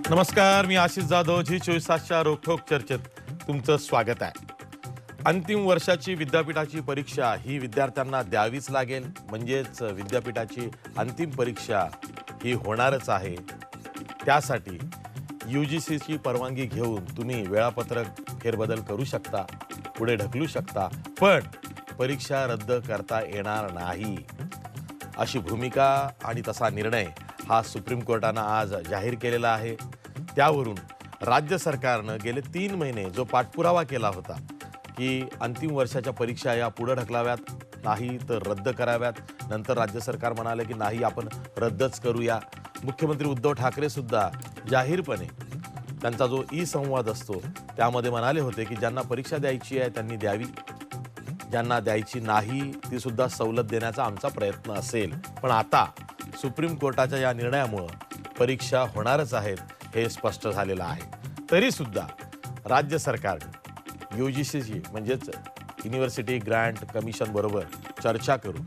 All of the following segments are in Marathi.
नमस्कार, मी आशिष जाधव. जी 24/7च्या रोखोक चर्चेत तुमचं स्वागत आहे. अंतिम वर्षाची विद्यापीठाची परीक्षा ही विद्यार्थ्यांना द्यावीच लागेल, म्हणजेच विद्यापीठाची अंतिम परीक्षा ही होणारच आहे. त्यासाठी UGCची परवानगी घेऊन तुम्ही वेळापत्रक फेरबदल करू शकता, पुढे ढकलू शकता, पण परीक्षा रद्द करता येणार नाही, अशी भूमिका आणि तसा निर्णय हा सुप्रीम कोर्टानं आज जाहीर केलेला आहे. त्यावरून राज्य सरकारनं गेले 3 महिने जो पाठपुरावा केला होता की अंतिम वर्षाच्या परीक्षा या पुढे ढकलाव्यात, नाही तर रद्द कराव्यात, नंतर राज्य सरकार म्हणाले की नाही आपण रद्दच करूया. मुख्यमंत्री उद्धव ठाकरे सुद्धा जाहीरपणे त्यांचा जो संवाद असतो त्यामध्ये म्हणाले होते की ज्यांना परीक्षा द्यायची आहे त्यांनी द्यावी, ज्यांना द्यायची नाही ती सुद्धा सवलत देण्याचा आमचा प्रयत्न असेल. पण आता सुप्रीम कोर्टाच्या या निर्णयामुळे परीक्षा होणारच आहेत हे स्पष्ट झालेलं आहे. तरी सुद्धा राज्य सरकारने UGCची म्हणजेच युनिव्हर्सिटी ग्रँट कमिशन बरोबर चर्चा करून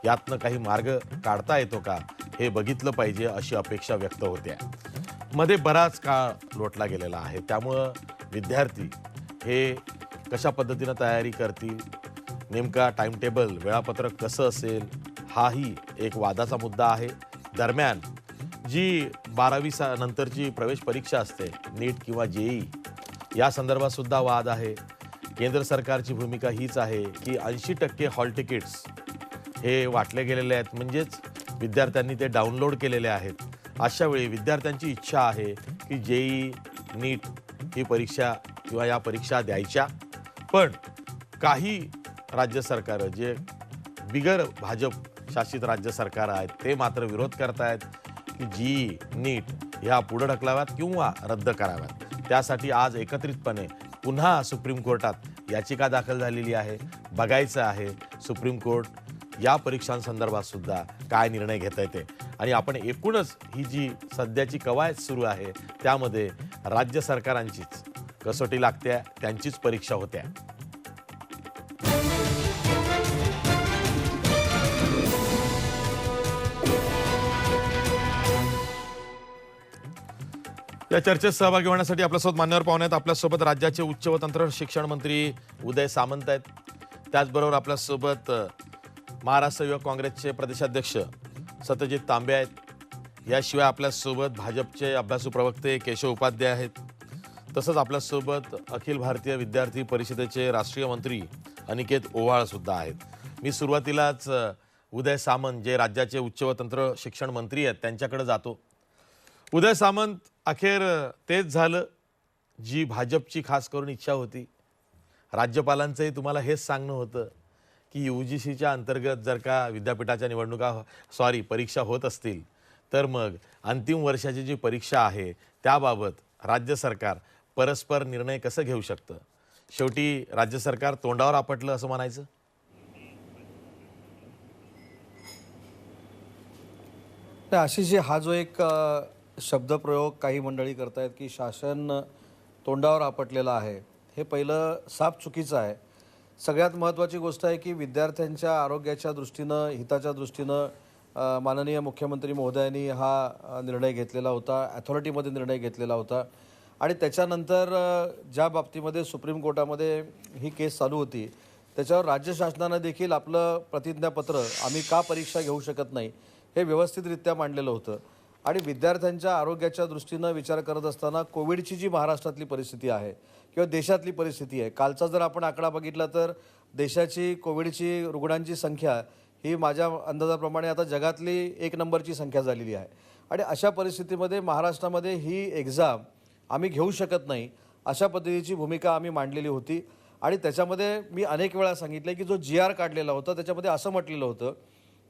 यातनं काही मार्ग काढता येतो का हे बघितलं पाहिजे अशी अपेक्षा व्यक्त होते. मध्ये बराच काळ लोटला गेलेला आहे, त्यामुळं विद्यार्थी हे कशा पद्धतीनं तयारी करतील, नेमका टाइमटेबल वेळापत्रक कसं असेल हाही एक वादाचा मुद्दा आहे. दरम्यान जी 12वी नंतरची प्रवेश परीक्षा असते, नीट किंवा JEE, या संदर्भात सुद्धा वाद आहे. केंद्र सरकारची भूमिका हीच आहे की 80% हॉल तिकीट्स हे वाटले गेलेले आहेत, म्हणजेच विद्यार्थ्यांनी ते डाउनलोड केलेले आहेत. अशा वेळी विद्यार्थ्यांची इच्छा आहे की JEE, नीट ही परीक्षा किंवा या परीक्षा द्यायच्या, पण काही राज्य सरकार जे बिगर भाजप शासित राज्य सरकार आहेत ते मात्र विरोध करतायत की JEE, नीट ह्या पुढे ढकलाव्यात किंवा रद्द कराव्यात. त्यासाठी आज एकत्रितपणे पुन्हा सुप्रीम कोर्टात याचिका दाखल झालेली आहे. बघायचं आहे सुप्रीम कोर्ट या परीक्षांसंदर्भात सुद्धा काय निर्णय घेता येते. आणि आपण एकूणच ही जी सध्याची कवायत सुरू आहे त्यामध्ये राज्य सरकारांचीच कसोटी लागते, त्यांचीच परीक्षा होत्या. या चर्चेत सहभागी होण्यासाठी आपल्यासोबत मान्यवर पाहुणे आहेत. आपल्यासोबत राज्याचे उच्च व तंत्र शिक्षण मंत्री उदय सामंत आहेत. त्याचबरोबर आपल्यासोबत महाराष्ट्र युवक काँग्रेसचे प्रदेशाध्यक्ष सत्यजित तांबे आहेत. याशिवाय आपल्यासोबत भाजपचे अभ्यासू प्रवक्ते केशव उपाध्याय आहेत. तसंच आपल्यासोबत अखिल भारतीय विद्यार्थी परिषदेचे राष्ट्रीय मंत्री अनिकेत ओवाळ सुद्धा आहेत. मी सुरुवातीलाच उदय सामंत जे राज्याचे उच्च व तंत्र शिक्षण मंत्री आहेत त्यांच्याकडे जातो. उदय सामंत, अखेर तेच झालं जी भाजपची खास करून इच्छा होती. राज्यपालांचंही तुम्हाला हेच सांगणं होतं की UGCच्या अंतर्गत जर का विद्यापीठाच्या परीक्षा होत असतील तर मग अंतिम वर्षाची जी परीक्षा आहे त्याबाबत राज्य सरकार परस्पर निर्णय कसं घेऊ शकतं. शेवटी राज्य सरकार तोंडावर आपटलं असं म्हणायचं. आशिषजी, हा जो एक शब्दप्रयोग काही मंडळी करतायत की शासन तोंडावर आपटलेलं आहे, हे पहिलं साफ चुकीचं आहे. सगळ्यात महत्त्वाची गोष्ट आहे की विद्यार्थ्यांच्या आरोग्याच्या दृष्टीनं, हिताच्या दृष्टीनं माननीय मुख्यमंत्री महोदयांनी हा निर्णय घेतलेला होता, अथॉरिटीमध्ये निर्णय घेतलेला होता. आणि त्याच्यानंतर ज्या बाबतीमध्ये सुप्रीम कोर्टामध्ये ही केस चालू होती त्याच्यावर राज्य शासनानं देखील आपलं प्रतिज्ञापत्र आम्ही का परीक्षा घेऊ शकत नाही हे व्यवस्थितरित्या मांडलेलं होतं. आणि विद्यार्थ्यांच्या आरोग्याच्या दृष्टीनं विचार करत असताना कोविडची जी महाराष्ट्रातली परिस्थिती आहे किंवा देशातली परिस्थिती आहे, कालचा जर आपण आकडा बघितला तर देशाची कोविडची रुग्णांची संख्या ही माझ्या अंदाजाप्रमाणे आता जगातली 1 नंबरची संख्या झालेली आहे. आणि अशा परिस्थितीमध्ये महाराष्ट्रामध्ये ही एक्झाम आम्ही घेऊ शकत नाही अशा पद्धतीची भूमिका आम्ही मांडलेली होती. आणि त्याच्यामध्ये मी अनेक वेळा सांगितलं की जो GR काढलेला होता त्याच्यामध्ये असं म्हटलेलं होतं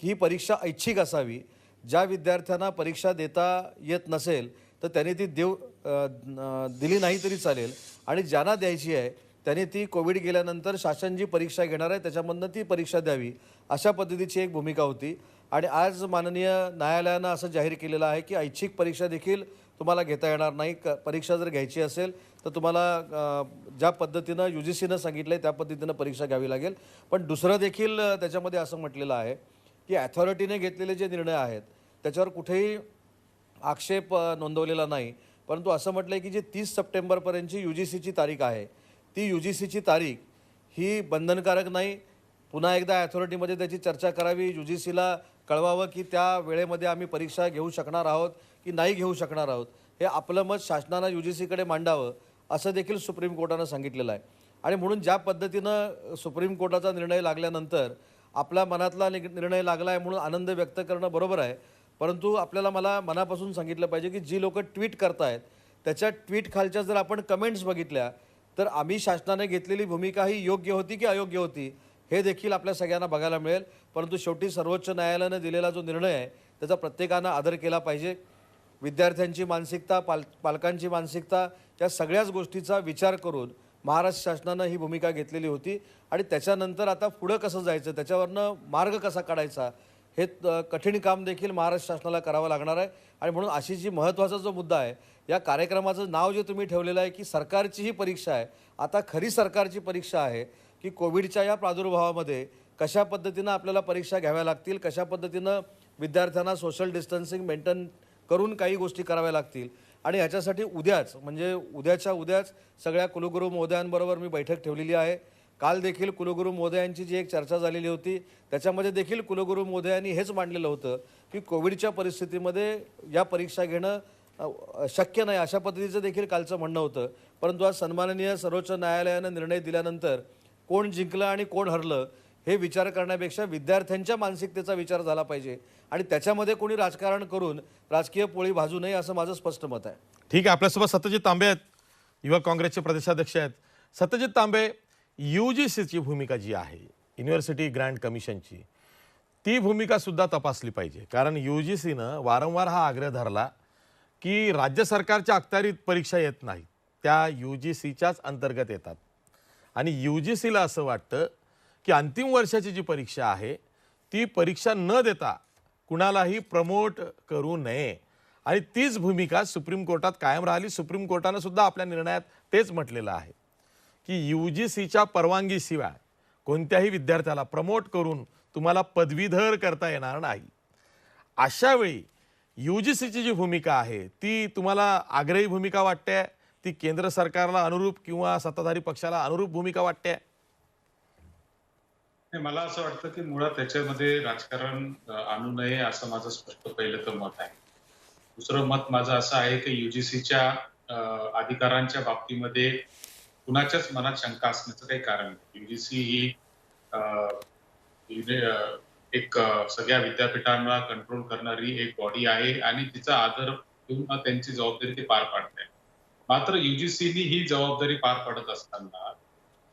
की ही परीक्षा ऐच्छिक असावी. ज्या विद्यार्थ्यांना परीक्षा देता येत नसेल तर त्यांनी ती दिली नाही तरी चालेल, आणि ज्यांना द्यायची आहे त्यांनी ती कोविड गेल्यानंतर शासन जी परीक्षा घेणार आहे त्याच्यामधनं ती परीक्षा द्यावी, अशा पद्धतीची एक भूमिका होती. आणि आज माननीय न्यायालयानं असं जाहीर केलेलं आहे की ऐच्छिक परीक्षा देखील तुम्हाला घेता येणार नाही. परीक्षा जर घ्यायची असेल तर तुम्हाला ज्या पद्धतीनं UGCनं सांगितलं आहे त्या पद्धतीनं परीक्षा घ्यावी लागेल. पण दुसरं देखील त्याच्यामध्ये असं म्हटलेलं आहे की अथॉरिटीने घेतलेले जे निर्णय आहेत त्याच्यावर कुठेही आक्षेप नोंदवलेला नाही. परंतु असं म्हटलं आहे की जी 30 सप्टेंबरपर्यंतची UGCची तारीख आहे, ती UGCची तारीख ही बंधनकारक नाही. पुन्हा एकदा अथॉरिटीमध्ये त्याची चर्चा करावी, UGCला कळवावं की त्या वेळेमध्ये आम्ही परीक्षा घेऊ शकणार आहोत की नाही घेऊ शकणार आहोत. हे आपलं मत शासनानं UGCकडे मांडावं, असं देखील सुप्रीम कोर्टानं सांगितलेलं आहे. आणि म्हणून ज्या पद्धतीनं सुप्रीम कोर्टाचा निर्णय लागल्यानंतर आपल्या मनातला निर्णय लागला आहे म्हणून आनंद व्यक्त करणं बरोबर आहे. परंतु मला मनापासून सांगितलं पाहिजे की जी लोकं ट्विट करतायत त्याच्या ट्विट खालच्या जर आपण कमेंट्स बघितल्या तर आम्ही शासनाने घेतलेली भूमिका ही योग्य होती की अयोग्य होती हे देखील आपल्या सगळ्यांना बघायला मिळेल. परंतु शेवटी सर्वोच्च न्यायालयानं दिलेला जो निर्णय आहे त्याचा प्रत्येकानं आदर केला पाहिजे. विद्यार्थ्यांची मानसिकता, पालकांची मानसिकता या सगळ्याच गोष्टीचा विचार करून महाराष्ट्र शासनानं ही भूमिका घेतलेली होती. आणि त्याच्यानंतर आता पुढं कसं जायचं, त्याच्यावरनं मार्ग कसा काढायचा, हे कठीण काम देखील महाराष्ट्र शासनाला करावं लागणार आहे. आणि म्हणून अशी जी महत्त्वाचा जो मुद्दा आहे, या कार्यक्रमाचं नाव जे तुम्ही ठेवलेलं आहे की सरकारची ही परीक्षा आहे, आता खरी सरकारची परीक्षा आहे की कोविडच्या या प्रादुर्भावामध्ये कशा पद्धतीनं आपल्याला परीक्षा घ्याव्या लागतील, कशा पद्धतीनं विद्यार्थ्यांना सोशल डिस्टन्सिंग मेंटेन करून काही गोष्टी कराव्या लागतील. आणि ह्याच्यासाठी उद्याच म्हणजे उद्याच्या उद्याच सगळ्या कुलगुरू महोदयांबरोबर मी बैठक ठेवलेली आहे. काल देखील कुलगुरू महोदयांची जी एक चर्चा झालेली होती त्याच्यामध्ये देखील कुलगुरू महोदयांनी हेच मांडलेलं होतं की कोविडच्या परिस्थितीमध्ये या परीक्षा घेणं शक्य नाही, अशा पद्धतीचं देखील कालचं म्हणणं होतं. परंतु आज सन्माननीय सर्वोच्च न्यायालयानं निर्णय दिल्यानंतर कोण जिंकलं आणि कोण हरलं हे विचार करण्यापेक्षा विद्यार्थ्यांच्या मानसिकतेचा विचार झाला पाहिजे आणि त्याच्यामध्ये कोणी राजकारण करून राजकीय पोळी भाजू नये असं माझं स्पष्ट मत आहे. ठीक आहे, आपल्यासोबत सत्यजित तांबे आहेत, युवक काँग्रेसचे प्रदेशाध्यक्ष आहेत. सत्यजित तांबे, UGCची भूमिका जी आहे, युनिव्हर्सिटी ग्रँट कमिशनची, ती भूमिका सुद्धा तपासली पाहिजे. कारण UGCनं वारंवार हा आग्रह धरला की राज्य सरकारच्या अखत्यारीत परीक्षा येत नाही, त्या UGCच्याच अंतर्गत येतात. आणि UGCला असं वाटतं की अंतिम वर्षाची जी परीक्षा आहे ती परीक्षा न देता कुणालाही प्रमोट करू नये. आणि तीच भूमिका सुप्रीम कोर्टात कायम राहिली. सुप्रीम कोर्टानं सुद्धा आपल्या निर्णयात तेच म्हटलेलं आहे की UGCच्या परवानगीशिवाय कोणत्याही विद्यार्थ्याला प्रमोट करून तुम्हाला पदवीधर करता येणार नाही. अशा वेळी UGCची जी भूमिका आहे ती तुम्हाला आग्रही भूमिका वाटते, ती केंद्र सरकारला अनुरूप किंवा सत्ताधारी पक्षाला अनुरूप भूमिका वाटते? मला असं वाटतं की मुळात त्याच्यामध्ये राजकारण आणू नये असं माझं स्पष्ट पहिलं तर मत आहे. दुसरं मत माझं असं आहे की UGCच्या अधिकारांच्या बाबतीमध्ये कुणाच्याच मनात शंका असण्याचं काही कारण नाही. UGC ही एक सगळ्या विद्यापीठांना कंट्रोल करणारी एक बॉडी आहे आणि तिचा आदर घेऊन त्यांची जबाबदारी ते पार पाडते. मात्र UGCनी ही जबाबदारी पार पाडत असताना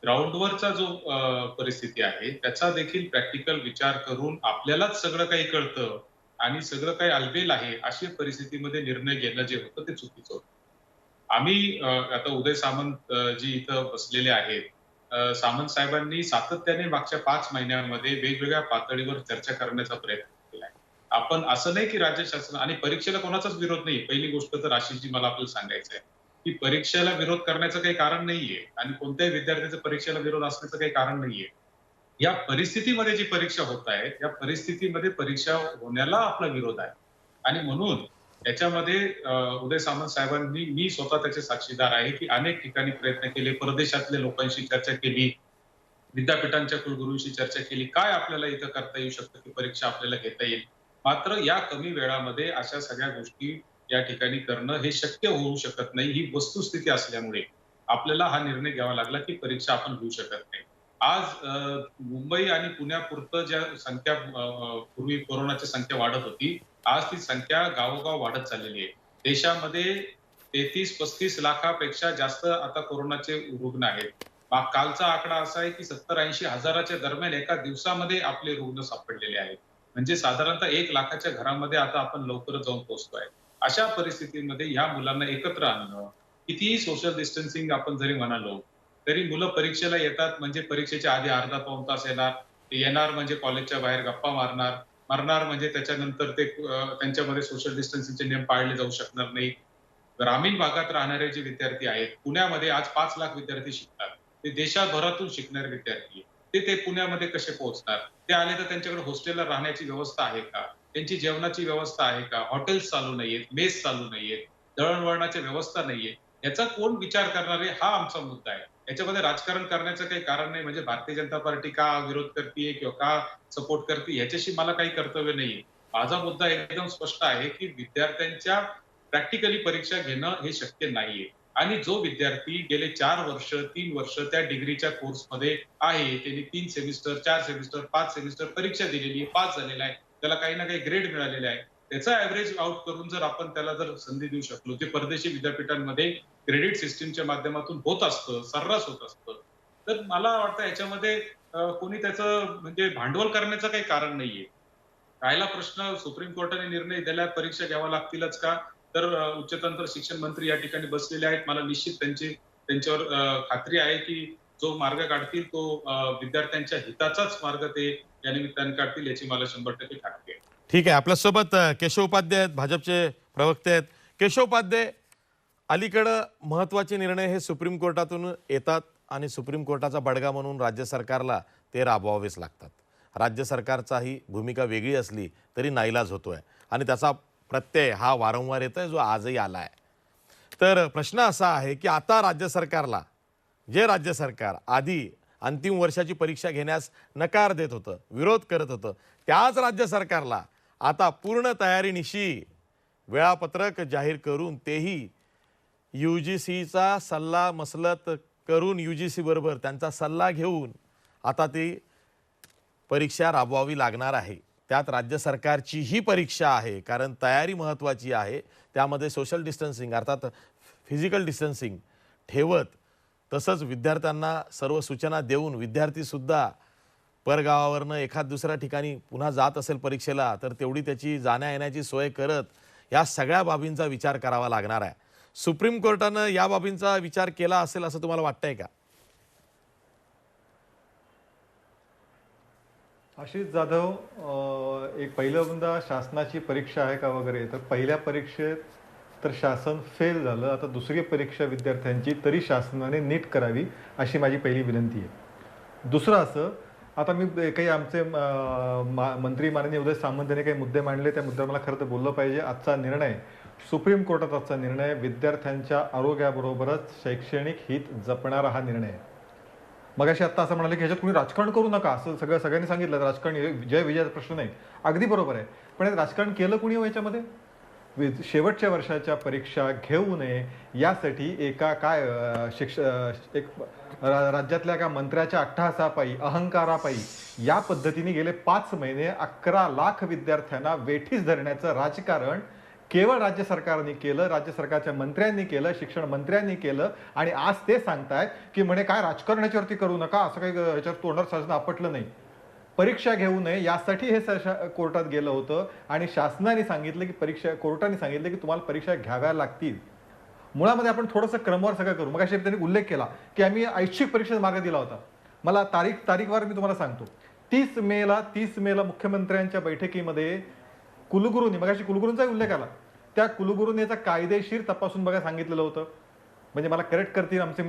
ग्राउंडवरचा जो परिस्थिती आहे त्याचा देखील प्रॅक्टिकल विचार करून आपल्यालाच सगळं काही कळतं आणि सगळं काही अलबेल आहे अशी परिस्थितीमध्ये निर्णय घेणं जे होतं ते चुकीचं होतं. आम्ही आता उदय सामंत जी इथं बसलेले आहेत, सामंत साहेबांनी सातत्याने मागच्या 5 महिन्यांमध्ये वेगवेगळ्या पातळीवर चर्चा करण्याचा प्रयत्न केलाय. आपण असं नाही की राज्य शासन आणि परीक्षेला कोणाचाच विरोध नाही. पहिली गोष्ट तर आशिषजी मला आपल्याला सांगायचं आहे की परीक्षेला विरोध करण्याचं काही कारण नाहीये आणि कोणत्याही विद्यार्थ्याचं परीक्षेला विरोध असण्याचं काही कारण नाहीये. या परिस्थितीमध्ये जी परीक्षा होत आहे या परिस्थितीमध्ये परीक्षा होण्याला आपला विरोध आहे आणि म्हणून त्याच्यामध्ये उदय सामंत साहेबांनी, मी स्वतः त्याचे साक्षीदार आहे की अनेक ठिकाणी प्रयत्न केले, परदेशातल्या लोकांशी चर्चा केली, विद्यापीठांच्या कुलगुरूंशी चर्चा केली, काय आपल्याला इथं करता येऊ शकतं की परीक्षा आपल्याला घेता येईल. मात्र या कमी वेळामध्ये अशा सगळ्या गोष्टी या ठिकाणी करणं हे शक्य होऊ शकत नाही. ही वस्तुस्थिती असल्यामुळे आपल्याला हा निर्णय घ्यावा लागला की परीक्षा आपण घेऊ शकत नाही. आज मुंबई आणि पुण्यापुरतं ज्या संख्या पूर्वी कोरोनाची संख्या वाढत होती, आज ती संख्या गावोगाव वाढत चाललेली आहे. देशामध्ये 33-35 लाखापेक्षा जास्त आता कोरोनाचे रुग्ण आहेत. कालचा आकडा असा आहे की 70-80 हजाराच्या दरम्यान एका दिवसामध्ये आपले रुग्ण सापडलेले आहेत. म्हणजे साधारणतः 1 लाखाच्या घरामध्ये आता आपण लवकरच जाऊन पोहोचतोय. अशा परिस्थितीमध्ये ह्या मुलांना एकत्र आणणं, कितीही सोशल डिस्टन्सिंग आपण जरी म्हणालो तरी मुलं परीक्षेला येतात म्हणजे परीक्षेच्या आधी अर्धा पाऊण तास येणार म्हणजे कॉलेजच्या बाहेर गप्पा मारणार म्हणजे त्याच्यानंतर ते त्यांच्यामध्ये सोशल डिस्टन्सिंगचे नियम पाळले जाऊ शकणार नाही. ग्रामीण भागात राहणारे जे विद्यार्थी आहेत, पुण्यामध्ये आज 5 लाख विद्यार्थी शिकतात. ते देशभरातून शिकणारे विद्यार्थी आहेत. ते पुण्यामध्ये कसे पोहोचणार? ते आले तर त्यांच्याकडे हॉस्टेलला राहण्याची व्यवस्था आहे का? त्यांची जेवणाची व्यवस्था आहे का? हॉटेल्स चालू नाहीयेत, मेस चालू नाहीयेत, दळणवळणाची व्यवस्था नाहीये. याचा कोण विचार करणार आहे, हा आमचा मुद्दा आहे. याच्यामध्ये राजकारण करण्याचं काही कारण नाही. म्हणजे भारतीय जनता पार्टी का विरोध करतीये किंवा का सपोर्ट करते याच्याशी मला काही कर्तव्य नाहीये. माझा मुद्दा एकदम स्पष्ट आहे, की विद्यार्थ्यांच्या प्रॅक्टिकली परीक्षा घेणं हे शक्य नाहीये. आणि जो विद्यार्थी गेले 4 वर्ष, 3 वर्ष त्या डिग्रीच्या कोर्समध्ये आहे, त्यांनी 3 सेमिस्टर, 4 सेमिस्टर, 5 सेमिस्टर परीक्षा दिलेली आहे, पास झालेला आहे. त्याला काही ना काही ग्रेड मिळालेले आहे. त्याचा ॲव्हरेज आउट करून जर आपण त्याला जर संधी देऊ शकलो, जे परदेशी विद्यापीठांमध्ये क्रेडिट सिस्टमच्या माध्यमातून होत असतं, सर्रास होत असतं. तर मला वाटतं याच्यामध्ये कोणी त्याचं म्हणजे भांडवल करण्याचं काही कारण नाहीये. राहिला प्रश्न सुप्रीम कोर्टाने निर्णय दिला परीक्षा घ्याव्या लागतीलच का? तर उच्च तंत्र शिक्षण मंत्री या ठिकाणी बसलेले आहेत. मला निश्चित त्यांच्यावर खात्री आहे, की जो मार्ग काढतील तो विद्यार्थ्यांच्या हिताचाच मार्ग ते या निमित्ताने काढतील याची मला 100% खात्री आहे. ठीक आहे. आपल्यासोबत केशव उपाध्ये आहेत, भाजपचे प्रवक्ते आहेत. केशव उपाध्ये, अलीकडं महत्त्वाचे निर्णय हे सुप्रीम कोर्टातून येतात आणि सुप्रीम कोर्टाचा बडगा म्हणून राज्य सरकारला ते राबवावेच लागतात. राज्य सरकारचाही भूमिका वेगळी असली तरी नाईलाज होतोय आणि त्याचा प्रत्यय हा वारंवार येतोय, जो आजही आला आहे. तर प्रश्न असा आहे की आता राज्य सरकारला, जे राज्य सरकार आधी अंतिम वर्षाची परीक्षा घेण्यास नकार देत होतं, विरोध करत होतं, त्याच राज्य सरकारला आता पूर्ण तयारीनिशी वेळापत्रक जाहीर करून तेही UGCचा सल्ला मसलत करून UGC बरोबर त्यांचा सल्ला घेऊन आता ती परीक्षा राबवावी लागणार आहे. त्यात राज्य सरकारची ही परीक्षा आहे, कारण तयारी महत्त्वाची आहे. त्यामध्ये सोशल डिस्टन्सिंग अर्थात फिजिकल डिस्टन्सिंग ठेवत, तसंच विद्यार्थ्यांना सर्व सूचना देऊन विद्यार्थीसुद्धा परगावावरनं एखाद दुसऱ्या ठिकाणी पुन्हा जात असेल परीक्षेला तर तेवढी त्याची जाण्या येण्याची सोय करत या सगळ्या बाबींचा विचार करावा लागणार आहे. सुप्रीम कोर्टानं या बाबींचा विचार केला असेल असं तुम्हाला वाटतंय का? आशिष जाधव, एक पहिल्यांदा शासनाची परीक्षा आहे का वगैरे, तर पहिल्या परीक्षेत तर शासन फेल झालं. आता दुसरी परीक्षा विद्यार्थ्यांची तरी शासनाने नीट करावी अशी माझी पहिली विनंती आहे. दुसरं असं, आता मी काही आमचे मंत्री माननीय उदय सामंत यांनी काही मुद्दे मांडले, त्या मुद्द्यावर मला खरं तर बोललं पाहिजे. आजचा निर्णय, सुप्रीम कोर्टात आजचा निर्णय विद्यार्थ्यांच्या आरोग्याबरोबरच शैक्षणिक हित जपणारा हा निर्णय आहे. मगाशी आत्ता असं म्हणाले की ह्याच्यात कुणी राजकारण करू नका असं सगळ्यांनी सांगितलं. राजकारण जय विजयाचा प्रश्न नाही, अगदी बरोबर आहे. पण हे राजकारण केलं कुणी हो याच्यामध्ये? शेवटच्या वर्षाच्या परीक्षा घेऊ नये यासाठी एका एक राज्यातल्या एका मंत्र्याच्या अट्टहासापायी, अहंकारापायी या पद्धतीने गेले 5 महिने 11 लाख विद्यार्थ्यांना वेठीस धरण्याचं राजकारण केवळ राज्य सरकारने केलं, राज्य सरकारच्या मंत्र्यांनी केलं, शिक्षण मंत्र्यांनी केलं. आणि आज ते सांगतायत की म्हणे काय राजकारण याच्यावरती करू नका, असं काही ह्याच्यावर तोंडावर शासन आपटलं नाही. परीक्षा घेऊ नये यासाठी हे कोर्टात गेलं होतं आणि शासनाने सांगितलं की कोर्टाने सांगितलं की तुम्हाला परीक्षा घ्याव्या लागतील. मुळामध्ये आपण थोडंसं क्रमवार सगळं करू. मग त्यांनी उल्लेख केला की आम्ही ऐच्छिक परीक्षेचा मार्ग दिला होता. मला तारीखवार मी तुम्हाला सांगतो. 30 मेला मुख्यमंत्र्यांच्या बैठकीमध्ये कुलगुरूंनी, मगाशी कुलगुरूंचाही उल्लेख आला, त्या कुलगुरूंनी याचा कायदेशीर तपासून बघा सांगितलेलं होतं. म्हणजे मला करेक्ट करतील आमचे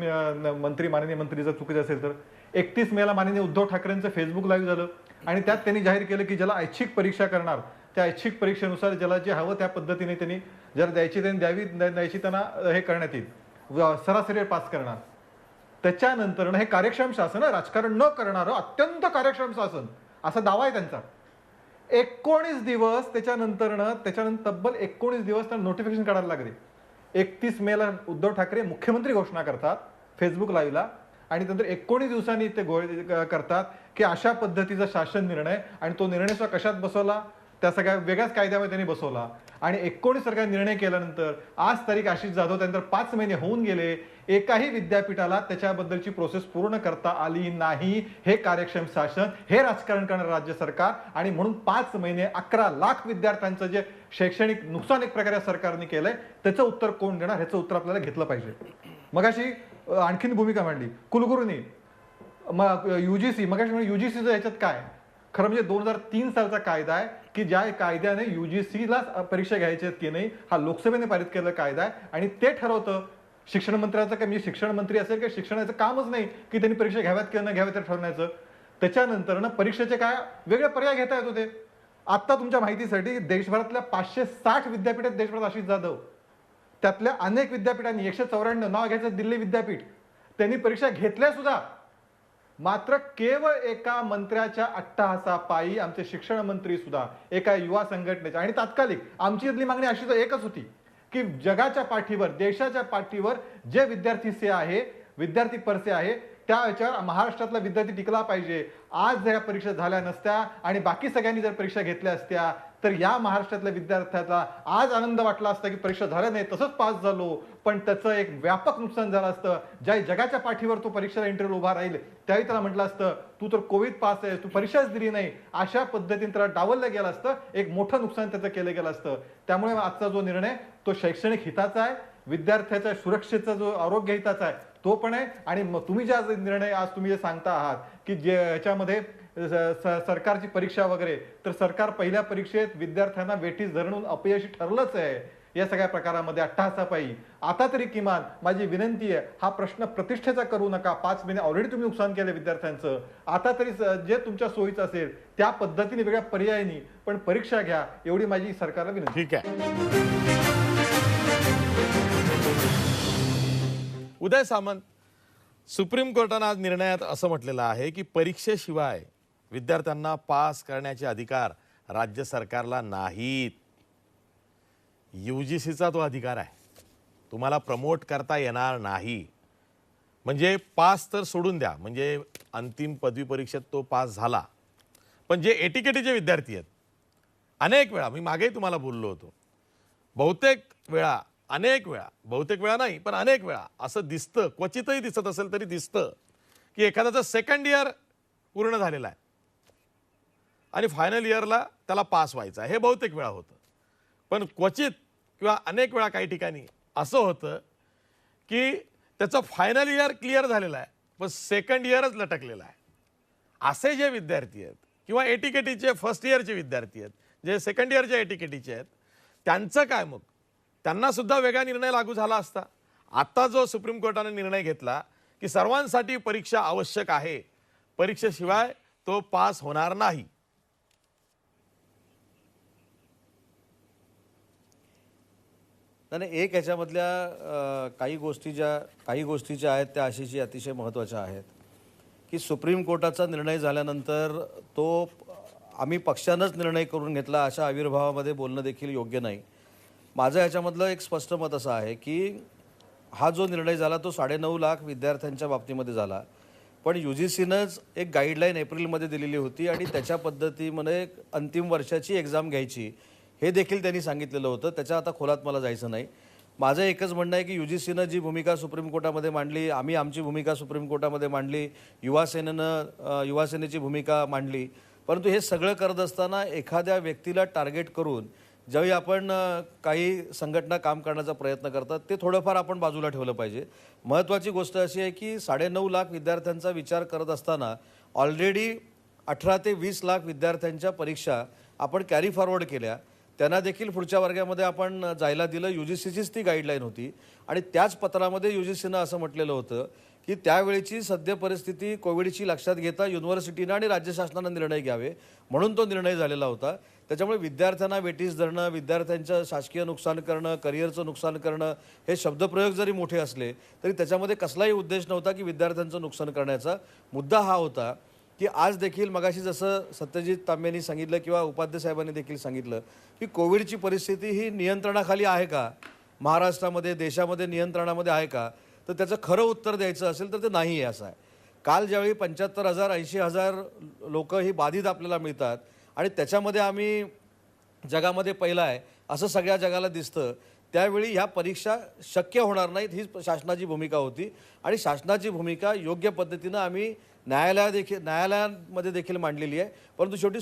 माननीय मंत्री जर चुकीचं असेल तर. 31 मेला माननीय उद्धव ठाकरेंचं फेसबुक लाईव्ह झालं आणि त्यात त्यांनी जाहीर केलं की ज्याला ऐच्छिक परीक्षा करणार त्या ऐच्छिक परीक्षेनुसार ज्याला जे हवं त्या पद्धतीने त्यांनी जर द्यायची त्यांनी द्यायची त्यांना हे करण्यात येईल, सरासरी पास करणार. त्याच्यानंतर हे कार्यक्षम शासन, राजकारण न करणारं अत्यंत कार्यक्षम शासन असा दावा आहे त्यांचा. 19 दिवस त्याच्यानंतर तब्बल 19 दिवस त्यांना नोटिफिकेशन काढायला लागले. 31 मेला उद्धव ठाकरे मुख्यमंत्री घोषणा करतात फेसबुक लाईव्हला आणि नंतर 19 दिवसांनी ते करतात की अशा पद्धतीचा शासन निर्णय, आणि तो निर्णय सुद्धा कशात बसवला, त्या सगळ्या वेगळ्याच कायद्यामध्ये त्यांनी बसवला. आणि 19 सरकार निर्णय केल्यानंतर आज तारीख आशिष जाधव, त्यानंतर 5 महिने होऊन गेले, एकाही विद्यापीठाला त्याच्याबद्दलची प्रोसेस पूर्ण करता आली नाही. हे कार्यक्षम शासन, हे राजकारण करणारं राज्य सरकार, आणि म्हणून 5 महिने 11 लाख विद्यार्थ्यांचं जे शैक्षणिक नुकसान एक प्रकारे सरकारने केलंय त्याचं उत्तर कोण देणार, ह्याचं उत्तर आपल्याला घेतलं पाहिजे. मगाशी आणखीन भूमिका मांडली कुलगुरूंनी. UGC मगाशी UGCचं ह्याच्यात काय, खरं म्हणजे 2003 सालचा कायदा आहे, की ज्या कायद्याने UGCला परीक्षा घ्यायच्या आहेत की नाही, हा लोकसभेने पारित केलेला कायदा आहे आणि ते ठरवतं. शिक्षण मंत्र्याचं काय, म्हणजे शिक्षण मंत्री असेल की शिक्षणाचं कामच नाही की त्यांनी परीक्षा घ्याव्यात किंवा न घ्याव्यात ते ठरवण्याचं. त्याच्यानंतर ना परीक्षेचे काय वेगळे पर्याय घेता येत होते. आता तुमच्या माहितीसाठी देशभरातल्या 560 विद्यापीठ आहेत देशभरात आशिष जाधव. त्यातल्या अनेक विद्यापीठांनी 194 नाव घ्यायचं दिल्ली विद्यापीठ, त्यांनी परीक्षा घेतल्या सुद्धा. मात्र केवळ एका मंत्र्याच्या अट्टहासापायी आमचे शिक्षण मंत्री सुद्धा एका युवा संघटनेच्या, आणि तात्कालिक आमची इथली मागणी अशी एकच होती की जगाच्या पाठीवर, देशाच्या पाठीवर जे विद्यार्थी आहे, विद्यार्थी परसे आहे, त्या याच्यावर महाराष्ट्रातला विद्यार्थी टिकला पाहिजे. आज जर या परीक्षा झाल्या नसत्या आणि बाकी सगळ्यांनी जर परीक्षा घेतल्या असत्या तर या महाराष्ट्रातल्या विद्यार्थ्याला आज आनंद वाटला असता की परीक्षा झाल्या नाही, तसंच पास झालो, पण त्याचं एक व्यापक नुकसान झालं असतं. ज्या जगाच्या पाठीवर तो परीक्षेला इंटरव्ह्यू उभा राहील त्यावेळी त्याला म्हटलं असतं तू तर कोविड पास आहे, तू परीक्षाच दिली नाही, अशा पद्धतीने त्याला डावललं गेलं असतं. एक मोठं नुकसान त्याचं केलं गेलं असतं. त्यामुळे आजचा जो निर्णय तो शैक्षणिक हिताचा आहे, विद्यार्थ्याच्या सुरक्षेचा जो आरोग्य हिताचा आहे तो पण आहे. आणि मग तुम्ही ज्या निर्णय आज तुम्ही जे सांगता आहात की जे याच्यामध्ये सरकारची परीक्षा वगैरे, तर सरकार पहिल्या परीक्षेत विद्यार्थ्यांना वेठीस धरून अपयशी ठरलंच आहे या सगळ्या प्रकारामध्ये अट्टहासापायी. आता तरी किमान माझी विनंती आहे, हा प्रश्न प्रतिष्ठेचा करू नका. 5 महिने ऑलरेडी तुम्ही नुकसान केलं विद्यार्थ्यांचं. आता तरी जे तुमच्या सोयीचं असेल त्या पद्धतीने वेगळ्या पर्यायाने पण परीक्षा घ्या, एवढी माझी सरकारला विनंती. ठीक आहे. उदय सामंत, सुप्रीम कोर्टानं आज निर्णयात असं म्हटलेलं आहे की परीक्षेशिवाय विद्यार्थ्यांना पास करण्याचे अधिकार राज्य सरकारला नाहीत. UGCचा तो अधिकार आहे, तुम्हाला प्रमोट करता येणार नाही. म्हणजे पास तर सोडून द्या, म्हणजे अंतिम पदवी परीक्षेत तो पास झाला, पण जे एटीकेटीचे विद्यार्थी आहेत, अनेक वेळा मी मागेही तुम्हाला बोललो होतो, बहुतेक वेळा, अनेक वेळा, बहुतेक वेळा नाही पण अनेक वेळा असं दिसतं, क्वचितही दिसत असेल तरी दिसतं की एखाद्याचं सेकंड इयर पूर्ण झालेलं आहे आणि फायनल इयरला त्याला पास व्हायचं आहे. हे बहुतेक वेळा होतं, पण क्वचित किंवा अनेक वेळा काही ठिकाणी असं होतं की त्याचं फायनल इयर क्लिअर झालेलं आहे पण सेकंड इयरच लटकलेलं आहे. असे जे विद्यार्थी आहेत किंवा एटीकेटीचे फर्स्ट इयरचे विद्यार्थी आहेत, जे सेकंड इयरच्या एटीकेटीचे आहेत, त्यांचं काय मग? त्यांना सुद्धा वेगळा निर्णय लागू झाला असता. आता जो सुप्रीम कोर्टाने निर्णय घेतला की सर्वांसाठी परीक्षा आवश्यक आहे, परीक्षेशिवाय तो पास होणार नाही. नाही, एक याच्यामधल्या काही गोष्टी ज्या आहेत त्या अशीची अतिशय महत्त्वाच्या आहेत की सुप्रीम कोर्टाचा निर्णय झाल्यानंतर तो आम्ही पक्षानंच निर्णय करून घेतला अशा आविर्भावामध्ये बोलणं देखील योग्य नाही. माझं याच्यामधलं एक स्पष्ट मत असं आहे की हा जो निर्णय झाला तो 9.5 लाख विद्यार्थ्यांच्या बाबतीमध्ये झाला, पण UGCनंच एक गाईडलाईन एप्रिलमध्ये दिलेली होती आणि त्याच्या पद्धतीमध्ये अंतिम वर्षाची एक्झाम घ्यायची हे देखील त्यांनी सांगितलेलं होतं. त्याच्या आता खोलात मला जायचं नाही. माझं एकच म्हणणं आहे की UGCनं जी भूमिका सुप्रीम कोर्टामध्ये मांडली, आम्ही आमची भूमिका सुप्रीम कोर्टामध्ये मांडली, युवा सेनेची भूमिका मांडली, परंतु हे सगळं करत असताना एखाद्या व्यक्तीला टार्गेट करून ज्यावेळी आपण काही संघटना काम करण्याचा प्रयत्न करतात ते थोडंफार आपण बाजूला ठेवलं पाहिजे. महत्त्वाची गोष्ट अशी आहे की 9.5 लाख विद्यार्थ्यांचा विचार करत असताना ऑलरेडी 18 ते 20 लाख विद्यार्थ्यांच्या परीक्षा आपण कॅरी फॉरवर्ड केल्या, त्यांना देखील पुढच्या वर्गामध्ये आपण जायला दिलं. UGCचीच ती गाईडलाईन होती आणि त्याच पत्रामध्ये UGCनं असं म्हटलेलं होतं की त्यावेळीची सद्य परिस्थिती कोविडची लक्षात घेता युनिव्हर्सिटीनं आणि राज्य शासनानं निर्णय घ्यावे म्हणून तो निर्णय झालेला होता. त्याच्यामुळे विद्यार्थ्यांना वेठीस धरणं, विद्यार्थ्यांचं शासकीय नुकसान करणं, करिअरचं नुकसान करणं हे शब्दप्रयोग जरी मोठे असले तरी त्याच्यामध्ये कसलाही उद्देश नव्हता की विद्यार्थ्यांचं नुकसान करण्याचा. मुद्दा हा होता की आज देखील मगाशी जसं सत्यजित तांबेंनी सांगितलं किंवा उपाध्याय साहेबांनी देखील सांगितलं की कोविडची परिस्थिती ही नियंत्रणाखाली आहे का, महाराष्ट्रामध्ये, देशामध्ये नियंत्रणामध्ये आहे का, तर त्याचं खरं उत्तर द्यायचं असेल तर ते नाही आहे असं आहे. काल ज्यावेळी 75,000 80,000 लोक ही बाधित आपल्याला मिळतात आणि त्याच्यामध्ये आम्ही जगामध्ये पहिला आहे असं सगळ्या जगाला दिसतं, त्यावेळी ह्या परीक्षा शक्य होणार नाहीत ही शासनाची भूमिका होती आणि शासनाची भूमिका योग्य पद्धतीनं आम्ही न्यायालयांमध्ये देखील मांडलेली आहे. परंतु शेवटी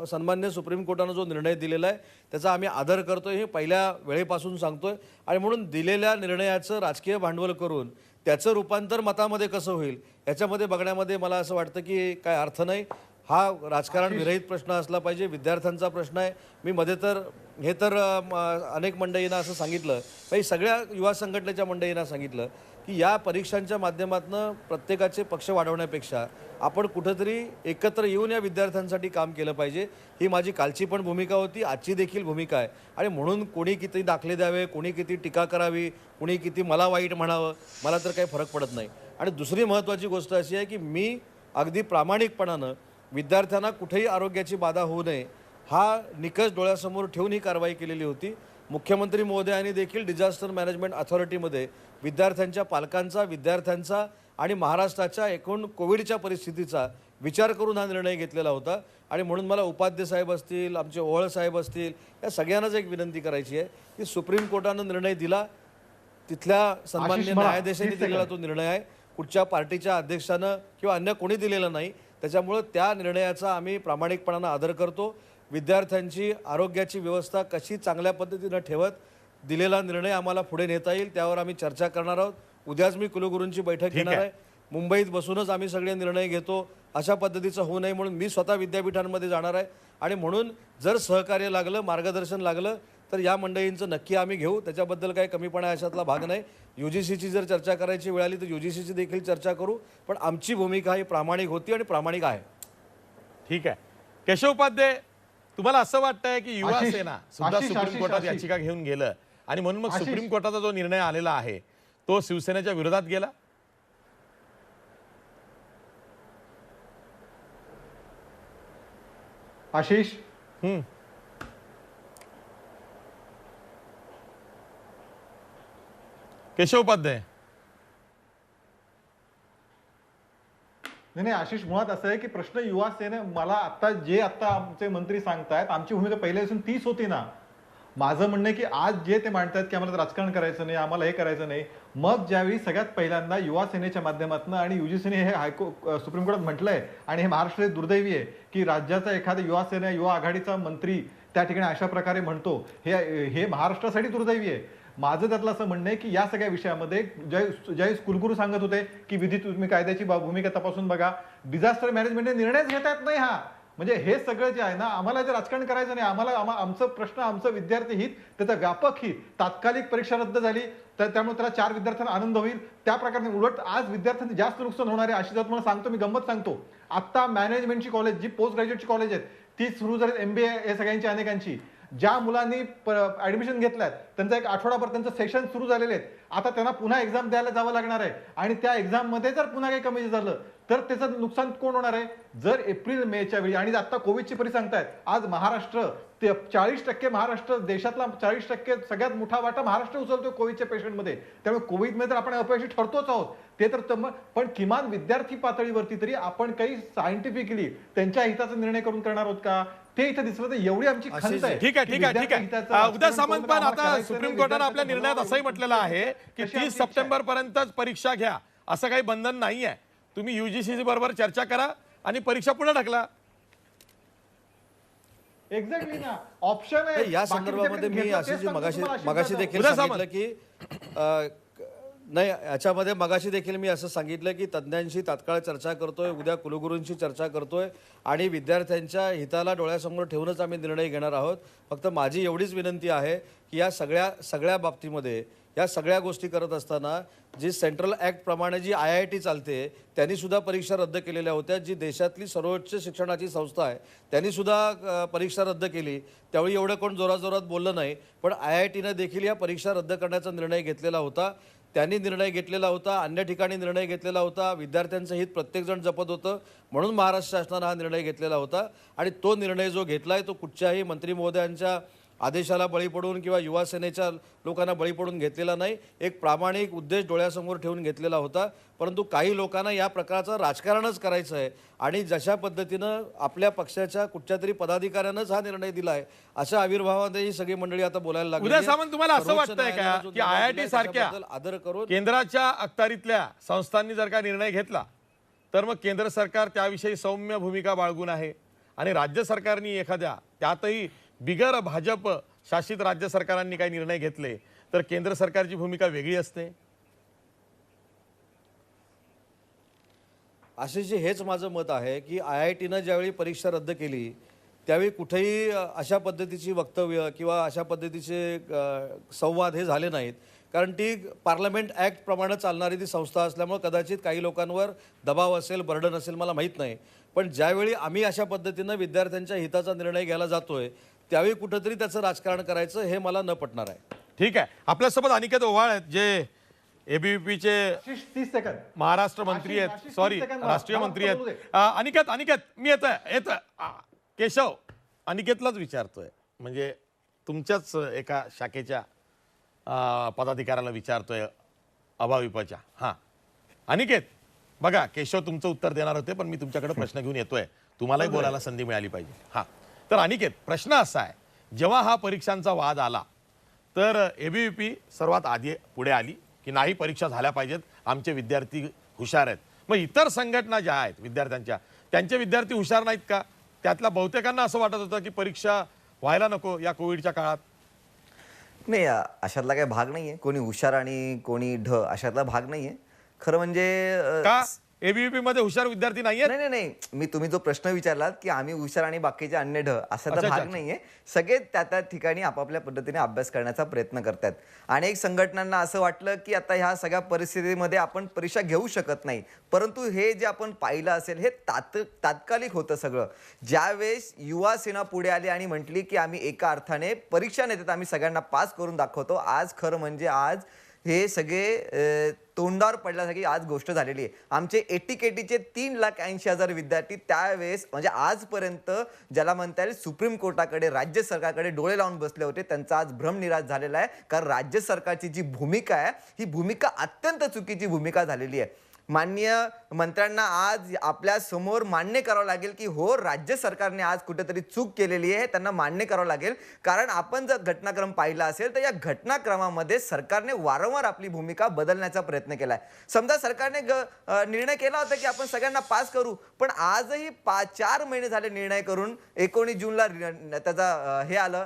सन्मान्य सुप्रीम कोर्टानं जो निर्णय दिलेला आहे त्याचा आम्ही आदर करतोय, हे पहिल्या वेळेपासून सांगतोय आणि म्हणून दिलेल्या निर्णयाचं राजकीय भांडवल करून त्याचं रूपांतर मतामध्ये कसं होईल याच्यामध्ये बघण्यामध्ये मला असं वाटतं की काय अर्थ नाही. हा राजकारण विरहित प्रश्न असला पाहिजे. विद्यार्थ्यांचा प्रश्न आहे. मी मध्ये तर हे तर अनेक मंडळींना असं सांगितलं, काही सगळ्या युवा संघटनेच्या मंडळींना सांगितलं की या परीक्षांच्या माध्यमातून प्रत्येकाचे पक्ष वाढवण्यापेक्षा आपण कुठंतरी एकत्र येऊन या विद्यार्थ्यांसाठी काम केलं पाहिजे. ही माझी कालची पण भूमिका होती, आजची देखील भूमिका आहे. आणि म्हणून कोणी किती दाखले द्यावे, कोणी किती टीका करावी, कोणी किती मला वाईट म्हणावं, मला तर काही फरक पडत नाही. आणि दुसरी महत्त्वाची गोष्ट अशी आहे की मी अगदी प्रामाणिकपणानं विद्यार्थ्यांना कुठेही आरोग्याची बाधा होऊ नये हा निकष डोळ्यासमोर ठेवून ही कारवाई केलेली होती. मुख्यमंत्री महोदयांनी देखील डिझास्टर मॅनेजमेंट अथॉरिटीमध्ये विद्यार्थ्यांच्या पालकांचा, विद्यार्थ्यांचा आणि महाराष्ट्राच्या एकूण कोविडच्या परिस्थितीचा विचार करून हा निर्णय घेतलेला होता. आणि म्हणून मला उपाध्ये साहेब असतील, आमचे ओहळ साहेब असतील, या सगळ्यांनाच एक विनंती करायची आहे की सुप्रीम कोर्टानं निर्णय दिला, तिथल्या सन्माननीय न्यायाधीशांनी दिलेला तो निर्णय आहे, कुठच्या पार्टीच्या अध्यक्षानं किंवा अन्य कोणी दिलेला नाही. त्याच्यामुळं त्या निर्णयाचा आम्ही प्रामाणिकपणानं आदर करतो. विद्यार्थ्यांची आरोग्याची व्यवस्था कशी चांगल्या पद्धतीनं ठेवत दिलेला निर्णय आम्हाला पुढे नेता येईल त्यावर आम्ही चर्चा करणार आहोत. उद्याच मी कुलगुरूंची बैठक घेणार आहे. मुंबईत बसूनच आम्ही सगळे निर्णय घेतो अशा पद्धतीचं होऊ नये म्हणून मी स्वतः विद्यापीठांमध्ये जाणार आहे. आणि म्हणून जर सहकार्य लागलं, मार्गदर्शन लागलं तर या मंडळींचं नक्की आम्ही घेऊ. त्याच्याबद्दल काही कमीपणा अशातला भाग नाही. UGCची जर चर्चा करायची वेळ आली तर UGCची देखील चर्चा करू. पण आमची भूमिका ही प्रामाणिक होती आणि प्रामाणिक आहे. ठीक आहे. केशव उपाध्ये, तुम्हाला असं वाटतंय की युवा सेना सुद्धा सुप्रीम कोर्टात याचिका घेऊन गेलं आणि म्हणून मग सुप्रीम कोर्टाचा जो निर्णय आलेला आहे तो शिवसेनेच्या विरोधात गेला? आशिष, केशव उपाध्ये. नाही आशिष, मुळात असं आहे की प्रश्न युवा सेने मला आता आमचे मंत्री सांगतायत आमची भूमिका पहिल्यापासून तीच होती ना. माझं म्हणणं आहे की आज जे ते मांडतायत की आम्हाला राजकारण करायचं नाही, आम्हाला हे करायचं नाही, मग ज्यावेळी सगळ्यात पहिल्यांदा युवा सेनेच्या माध्यमातून आणि UGCने हे सुप्रीम कोर्टात म्हटलंय आणि हे महाराष्ट्र दुर्दैवी आहे की राज्याचा एखादा युवा सेना, युवा आघाडीचा मंत्री त्या ठिकाणी अशा प्रकारे म्हणतो, हे महाराष्ट्रासाठी दुर्दैवी आहे. माझं त्यातलं असं म्हणणं आहे की या सगळ्या विषयामध्ये ज्यावेळेस कुलगुरू सांगत होते की विधी तुम्ही कायद्याची भूमिका तपासून बघा, डिझास्टर मॅनेजमेंटने निर्णयच घेता येत नाही. हा म्हणजे हे सगळं जे आहे ना, आम्हाला जे राजकारण करायचं नाही, आमचं प्रश्न, आमचं विद्यार्थी हित, त्याचं व्यापक हित. तात्कालिक परीक्षा रद्द झाली तर त्यामुळे त्याला 4 विद्यार्थ्यांना आनंद होईल त्या प्रकारे. उलट आज विद्यार्थ्यांचे जास्त नुकसान होणार आहे. अशी जर तुम्हाला सांगतो, मी गंमत सांगतो, आता मॅनेजमेंटची कॉलेज, जी पोस्ट ग्रॅज्युएटची कॉलेज आहेत ती सुरू झाली, MBA हे सगळ्यांची अनेकांची. ज्या मुलांनी ऍडमिशन घेतल्यात त्यांचा एक आठवडाभर त्यांचं सेशन सुरू झालेले आहेत. आता त्यांना पुन्हा एक्झाम द्यायला जावं लागणार आहे आणि त्या एक्झाम मध्ये जर पुन्हा काही कमी झालं तर त्याचं नुकसान कोण होणार आहे? जर एप्रिल मेच्या वेळी, आणि आता कोविडची परिस्थिती सांगतायत, आज महाराष्ट्र ते 40% महाराष्ट्र देशातला 40% सगळ्यात मोठा वाटा महाराष्ट्र उचलतो कोविडच्या पेशंटमध्ये. त्यामुळे कोविडमध्ये तर आपण अपयशी ठरतोच आहोत. ते तर पण किमान विद्यार्थी पातळीवरती तरी आपण काही सायंटिफिकली त्यांच्या हिताचा निर्णय करून करणार आहोत का, ते इथे दिसलं तर एवढी आमची खंत आहे. ठीक आहे. उद्या सामंत, पण आता सुप्रीम कोर्टाने आपल्या निर्णयात असंही म्हटलेलं आहे की 30 सप्टेंबर पर्यंतच परीक्षा घ्या, असं काही बंधन नाही आहे. तुम्ही UGC बरोबर चर्चा करा आणि परीक्षा पुढे ढकला. एक्झॅक्टली ना, ऑप्शन आहे. या संदर्भामध्ये मी मगाशी देखील सांगितलं की नाही, याच्यामध्ये मगाशी देखील मी असं सांगितलं की तज्ज्ञांशी तात्काळ चर्चा करतोय, उद्या कुलगुरूंशी चर्चा करतोय आणि विद्यार्थ्यांच्या हिताला डोळ्यासमोर ठेवूनच आम्ही निर्णय घेणार आहोत. फक्त माझी एवढीच विनंती आहे की या सगळ्या बाबतीमध्ये या सगळ्या गोष्टी करत असताना जी सेंट्रल ॲक्ट प्रमाणे जी IIT चालते त्यांनी सुद्धा परीक्षा रद्द केलेल्या होत्या. जी देशातली सर्वोच्च शिक्षणाची संस्था आहे त्यांनी सुद्धा परीक्षा रद्द केली. त्यावेळी एवढं कोण जोराजोरात बोललं नाही, पण IITनं देखील या परीक्षा रद्द करण्याचा निर्णय घेतलेला होता. त्यांनी निर्णय घेतलेला होता, अन्य ठिकाणी निर्णय घेतलेला होता, विद्यार्थ्यांचं हित प्रत्येकजण जपत होतं म्हणून महाराष्ट्र शासनानं हा निर्णय घेतलेला होता. आणि तो निर्णय जो घेतलाय तो कुठच्याही मंत्री महोदयांच्या आदेशाला बळी पडून किंवा युवा सेनेच्या लोकांना बळी पडून घेतलेला नाही. एक प्रामाणिक उद्देश डोळ्यासमोर ठेवून घेतलेला होता. परंतु काही लोकांना या प्रकारचं राजकारणच करायचं आहे आणि जशा पद्धतीनं आपल्या पक्षाच्या कुठच्या तरी पदाधिकाऱ्यानंच हा निर्णय दिलाय अशा आविर्भावामध्ये ही सगळी मंडळी आता बोलायला लागली. उद्या सामंत, तुम्हाला असं वाटतंय का की IIT सारख्या आदर करून केंद्राच्या अखत्यारीतल्या संस्थांनी जर का निर्णय घेतला तर मग केंद्र सरकार त्याविषयी सौम्य भूमिका बाळगून आहे आणि राज्य सरकारनी एखाद्या, त्यातही बिगर भाजप शासित राज्य सरकारांनी काही निर्णय घेतले तर केंद्र सरकारची भूमिका वेगळी असते? आशिषजी हेच माझं मत आहे की IITनं ज्यावेळी परीक्षा रद्द केली त्यावेळी कुठेही अशा पद्धतीची वक्तव्य किंवा अशा पद्धतीचे संवाद हे झाले नाहीत. कारण ती पार्लमेंट ॲक्ट प्रमाणे चालणारी ती संस्था असल्यामुळे कदाचित काही लोकांवर दबाव असेल, बर्डन असेल, मला माहीत नाही. पण ज्यावेळी आम्ही अशा पद्धतीनं विद्यार्थ्यांच्या हिताचा निर्णय घ्यायला जातोय त्यावेळी कुठंतरी त्याचं राजकारण करायचं हे मला न पटणार आहे. ठीक आहे. आपल्यासोबत अनिकेत ओवाळ आहेत जे ABVPचे 30 सेकंद महाराष्ट्र मंत्री आहेत, आशिष, सॉरी 30 सेकंद राष्ट्रीय मला मंत्री बोलू आहेत. दे. अनिकेत मी येतोय केशव अनिकेतलाच विचारतोय, म्हणजे तुमच्याच एका शाखेच्या पदाधिकाऱ्याला विचारतोय अभाविपच्या. हां अनिकेत, बघा केशव तुमचं उत्तर देणार होते पण मी तुमच्याकडे प्रश्न घेऊन येतोय, तुम्हालाही बोलायला संधी मिळाली पाहिजे. हां तर अनिकेत, प्रश्न असा आहे, जेव्हा हा परीक्षांचा वाद आला तर ABVP सर्वात आधी पुढे आली की नाही परीक्षा झाल्या पाहिजेत, आमचे विद्यार्थी हुशार आहेत. मग इतर संघटना ज्या आहेत विद्यार्थ्यांच्या, त्यांचे विद्यार्थी हुशार नाहीत का? त्यातल्या बहुतेकांना असं वाटत होतं की परीक्षा व्हायला नको या कोविडच्या काळात. नाही अशातला काही भाग नाहीये, कोणी हुशार आणि कोणी ढ अशातला भाग नाहीये. खरं म्हणजे का ABVP मध्ये हुशार विद्यार्थी नाहीयेत? नाही नाही नाही, तुम्ही जो प्रश्न विचारलात की आम्ही हुशार आणि बाकीचे अन्य ढ अशातला अच्छा, भाग अच्छा. नाहीये. सगळे त्या ठिकाणी आपापल्या पद्धतीने अभ्यास करण्याचा प्रयत्न करतात. अनेक संघटनांना असं वाटलं की आता ह्या सगळ्या परिस्थितीमध्ये आपण परीक्षा घेऊ शकत नाही, परंतु हे जे आपण पाहिलं असेल हे तात्कालिक होतं सगळं. ज्यावेळेस युवा सेना पुढे आली आणि म्हटली की आम्ही एका अर्थाने परीक्षा नेतात, आम्ही सगळ्यांना पास करून दाखवतो, आज खरं म्हणजे आज हे सगळे तोंडावर पडल्यासारखी आज गोष्ट झालेली आहे. आमचे एटीकेटीचे 3,80,000 विद्यार्थी त्यावेळेस म्हणजे आजपर्यंत ज्याला म्हणता येईल सुप्रीम कोर्टाकडे राज्य सरकारकडे डोळे लावून बसले होते, त्यांचा आज भ्रमनिराश झालेला आहे. कारण राज्य सरकारची जी भूमिका आहे ही भूमिका अत्यंत चुकीची भूमिका झालेली आहे. माननीय मंत्र्यांना आज आपल्या समोर मान्य करावं लागेल की हो राज्य सरकारने आज कुठेतरी चूक केलेली आहे, त्यांना मान्य करावं लागेल. कारण आपण जर घटनाक्रम पाहिला असेल तर या घटनाक्रमामध्ये सरकारने वारंवार आपली भूमिका बदलण्याचा प्रयत्न केलाय. समजा सरकारने निर्णय केला होता की आपण सगळ्यांना पास करू, पण आजही 4 महिने झाले निर्णय करून 19 जूनला त्याचा हे आलं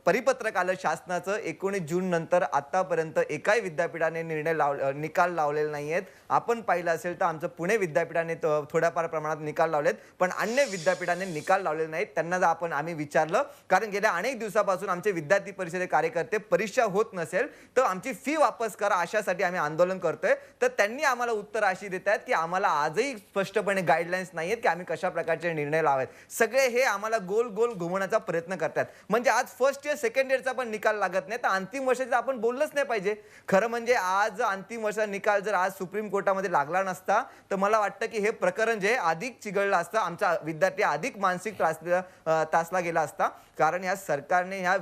परिपत्रक आलं शासनाचं. 19 जून नंतर आतापर्यंत एकाही विद्यापीठाने निकाल लावलेले नाही आहेत. आपण पाहिलं असेल तर आमचं पुणे विद्यापीठाने थोड्याफार प्रमाणात निकाल लावलेत, पण अन्य विद्यापीठाने निकाल लावलेले नाहीत. त्यांना जर आम्ही विचारलं, कारण गेल्या अनेक दिवसापासून आमचे विद्यार्थी परिषदेचे कार्यकर्ते परीक्षा होत नसेल तर आमची फी वापस करा अशासाठी आम्ही आंदोलन करतोय, तर त्यांनी आम्हाला उत्तर अशी देत आहेत की आम्हाला आजही स्पष्टपणे गाईडलाईन्स नाही आहेत की आम्ही कशा प्रकारचे निर्णय लावायचे. सगळे हे आम्हाला गोल गोल घुमवण्याचा प्रयत्न करतात. म्हणजे आज फर्स्ट इयर सेकंड इयरचा पण निकाल लागत नाही तर अंतिम वर्षाचा आपण बोललंच नाही पाहिजे. खरं म्हणजे आज अंतिम वर्षाचा निकाल जर आज सुप्रीम कोर्टामध्ये लागला नसता तर मला वाटतं की हे प्रकरण जे अधिक चिघळलं असतं, आमचा विद्यार्थी अधिक मानसिक त्रासला गेला असता. कारण या सरकारने ह्या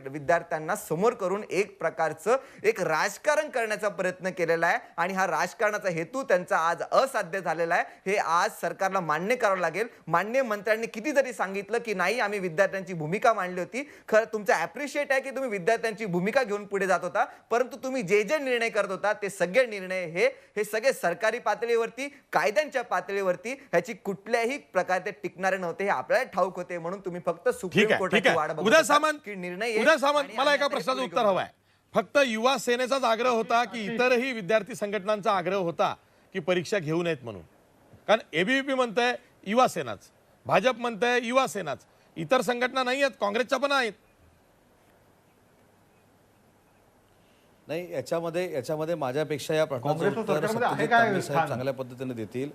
विद्यार्थ्यांना समोर करून एक प्रकारचं एक राजकारण करण्याचा प्रयत्न केलेला आहे आणि हा राजकारणाचा हेतू त्यांचा आज असाध्य झालेला आहे. हे आज सरकारला मान्य करावं लागेल. मान्य मंत्र्यांनी किती जरी सांगितलं की नाही आम्ही विद्यार्थ्यांची भूमिका मांडली होती, खरं तुमचं ॲप्रिशिएट आहे की तुम्ही विद्यार्थ्यांची भूमिका घेऊन पुढे जात होता, परंतु तुम्ही जे जे निर्णय करत होता ते सगळे निर्णय हे सगळे सरकारी पातळीवरती कायद्यांच्या पातळीवरती ह्याची कुठल्याही प्रकारे टिकणारे नव्हते, हे आपल्याला ठाऊक होते. म्हणून तुम्ही फक्त सुप्रीम कोर्टाची वाट बघत उदय होता सामंत की निर्णय उदय सामंत मला एका प्रश्नाचं उत्तर हवं आहे. फक्त युवा सेनेचाच आग्रह होता की इतरही विद्यार्थी संघटनांचा आग्रह होता की परीक्षा घेऊ नयेत म्हणून? कारण ABVP म्हणतंय युवा सेनाच, भाजप म्हणतंय युवा सेनाच, इतर संघटना नाही आहेत, काँग्रेसच्या पण आहेत. नाही याच्यामध्ये माझ्यापेक्षा या प्रश्नाचं काँग्रेसचं उत्तर सरकारमध्ये आहे सत्यजित काय तांबे साहेब स्थान? चांगल्या पद्धतीने देतील.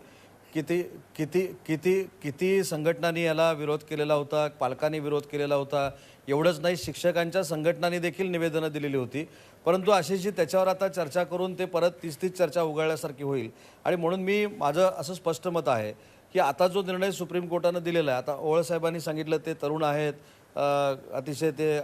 किती संघटनांनी याला विरोध केलेला होता, पालकांनी विरोध केलेला होता. एवढंच नाही, शिक्षकांच्या संघटनांनी देखील निवेदनं दिलेली होती. परंतु अशीच त्याच्यावर आता चर्चा करून ते परत तीच चर्चा उघडल्यासारखी होईल. आणि म्हणून माझं असं स्पष्ट मत आहे की आता जो निर्णय सुप्रीम कोर्टानं दिलेला आहे, आता ओवळ साहेबांनी सांगितलं ते तरुण आहेत, अतिशय ते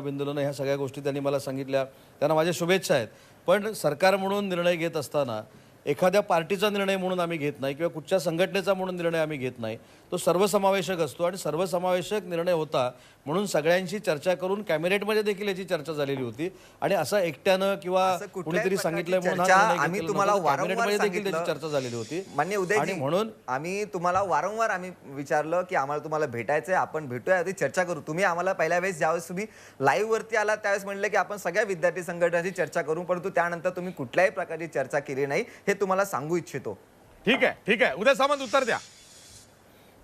बिंदोलनं ह्या सगळ्या गोष्टी त्यांनी मला सांगितल्या, त्यांना माझ्या शुभेच्छा आहेत. पण सरकार म्हणून निर्णय घेत असताना एखाद्या पार्टीचा निर्णय म्हणून आम्ही घेत नाही किंवा कुठच्या संघटनेचा म्हणून निर्णय आम्ही घेत नाही. तो सर्वसमावेशक असतो आणि सर्वसमावेशक निर्णय होता म्हणून सगळ्यांशी चर्चा करून कॅबिनेटमध्ये देखील याची चर्चा झालेली होती. आणि असं एकट्यानं किंवा कुणीतरी सांगितलंय म्हणून आम्ही तुम्हाला वारंवार देखील त्याची चर्चा झालेली होती. मान्य उदयजी, आणि म्हणून आम्ही तुम्हाला वारंवार विचारलं की आम्हाला तुम्हाला भेटायचंय, आपण भेटूया, आधी चर्चा करू. तुम्ही आम्हाला पहिल्या वेळेस ज्यावेळेस तुम्ही लाईव्ह वरती आला त्यावेळेस म्हणलं की आपण सगळ्या विद्यार्थी संघटनांची चर्चा करू, परंतु त्यानंतर तुम्ही कुठल्याही प्रकारची चर्चा केली नाही. हे तुम्हाला सांगू इच्छितो. ठीक आहे उदय सामंत उत्तर द्या.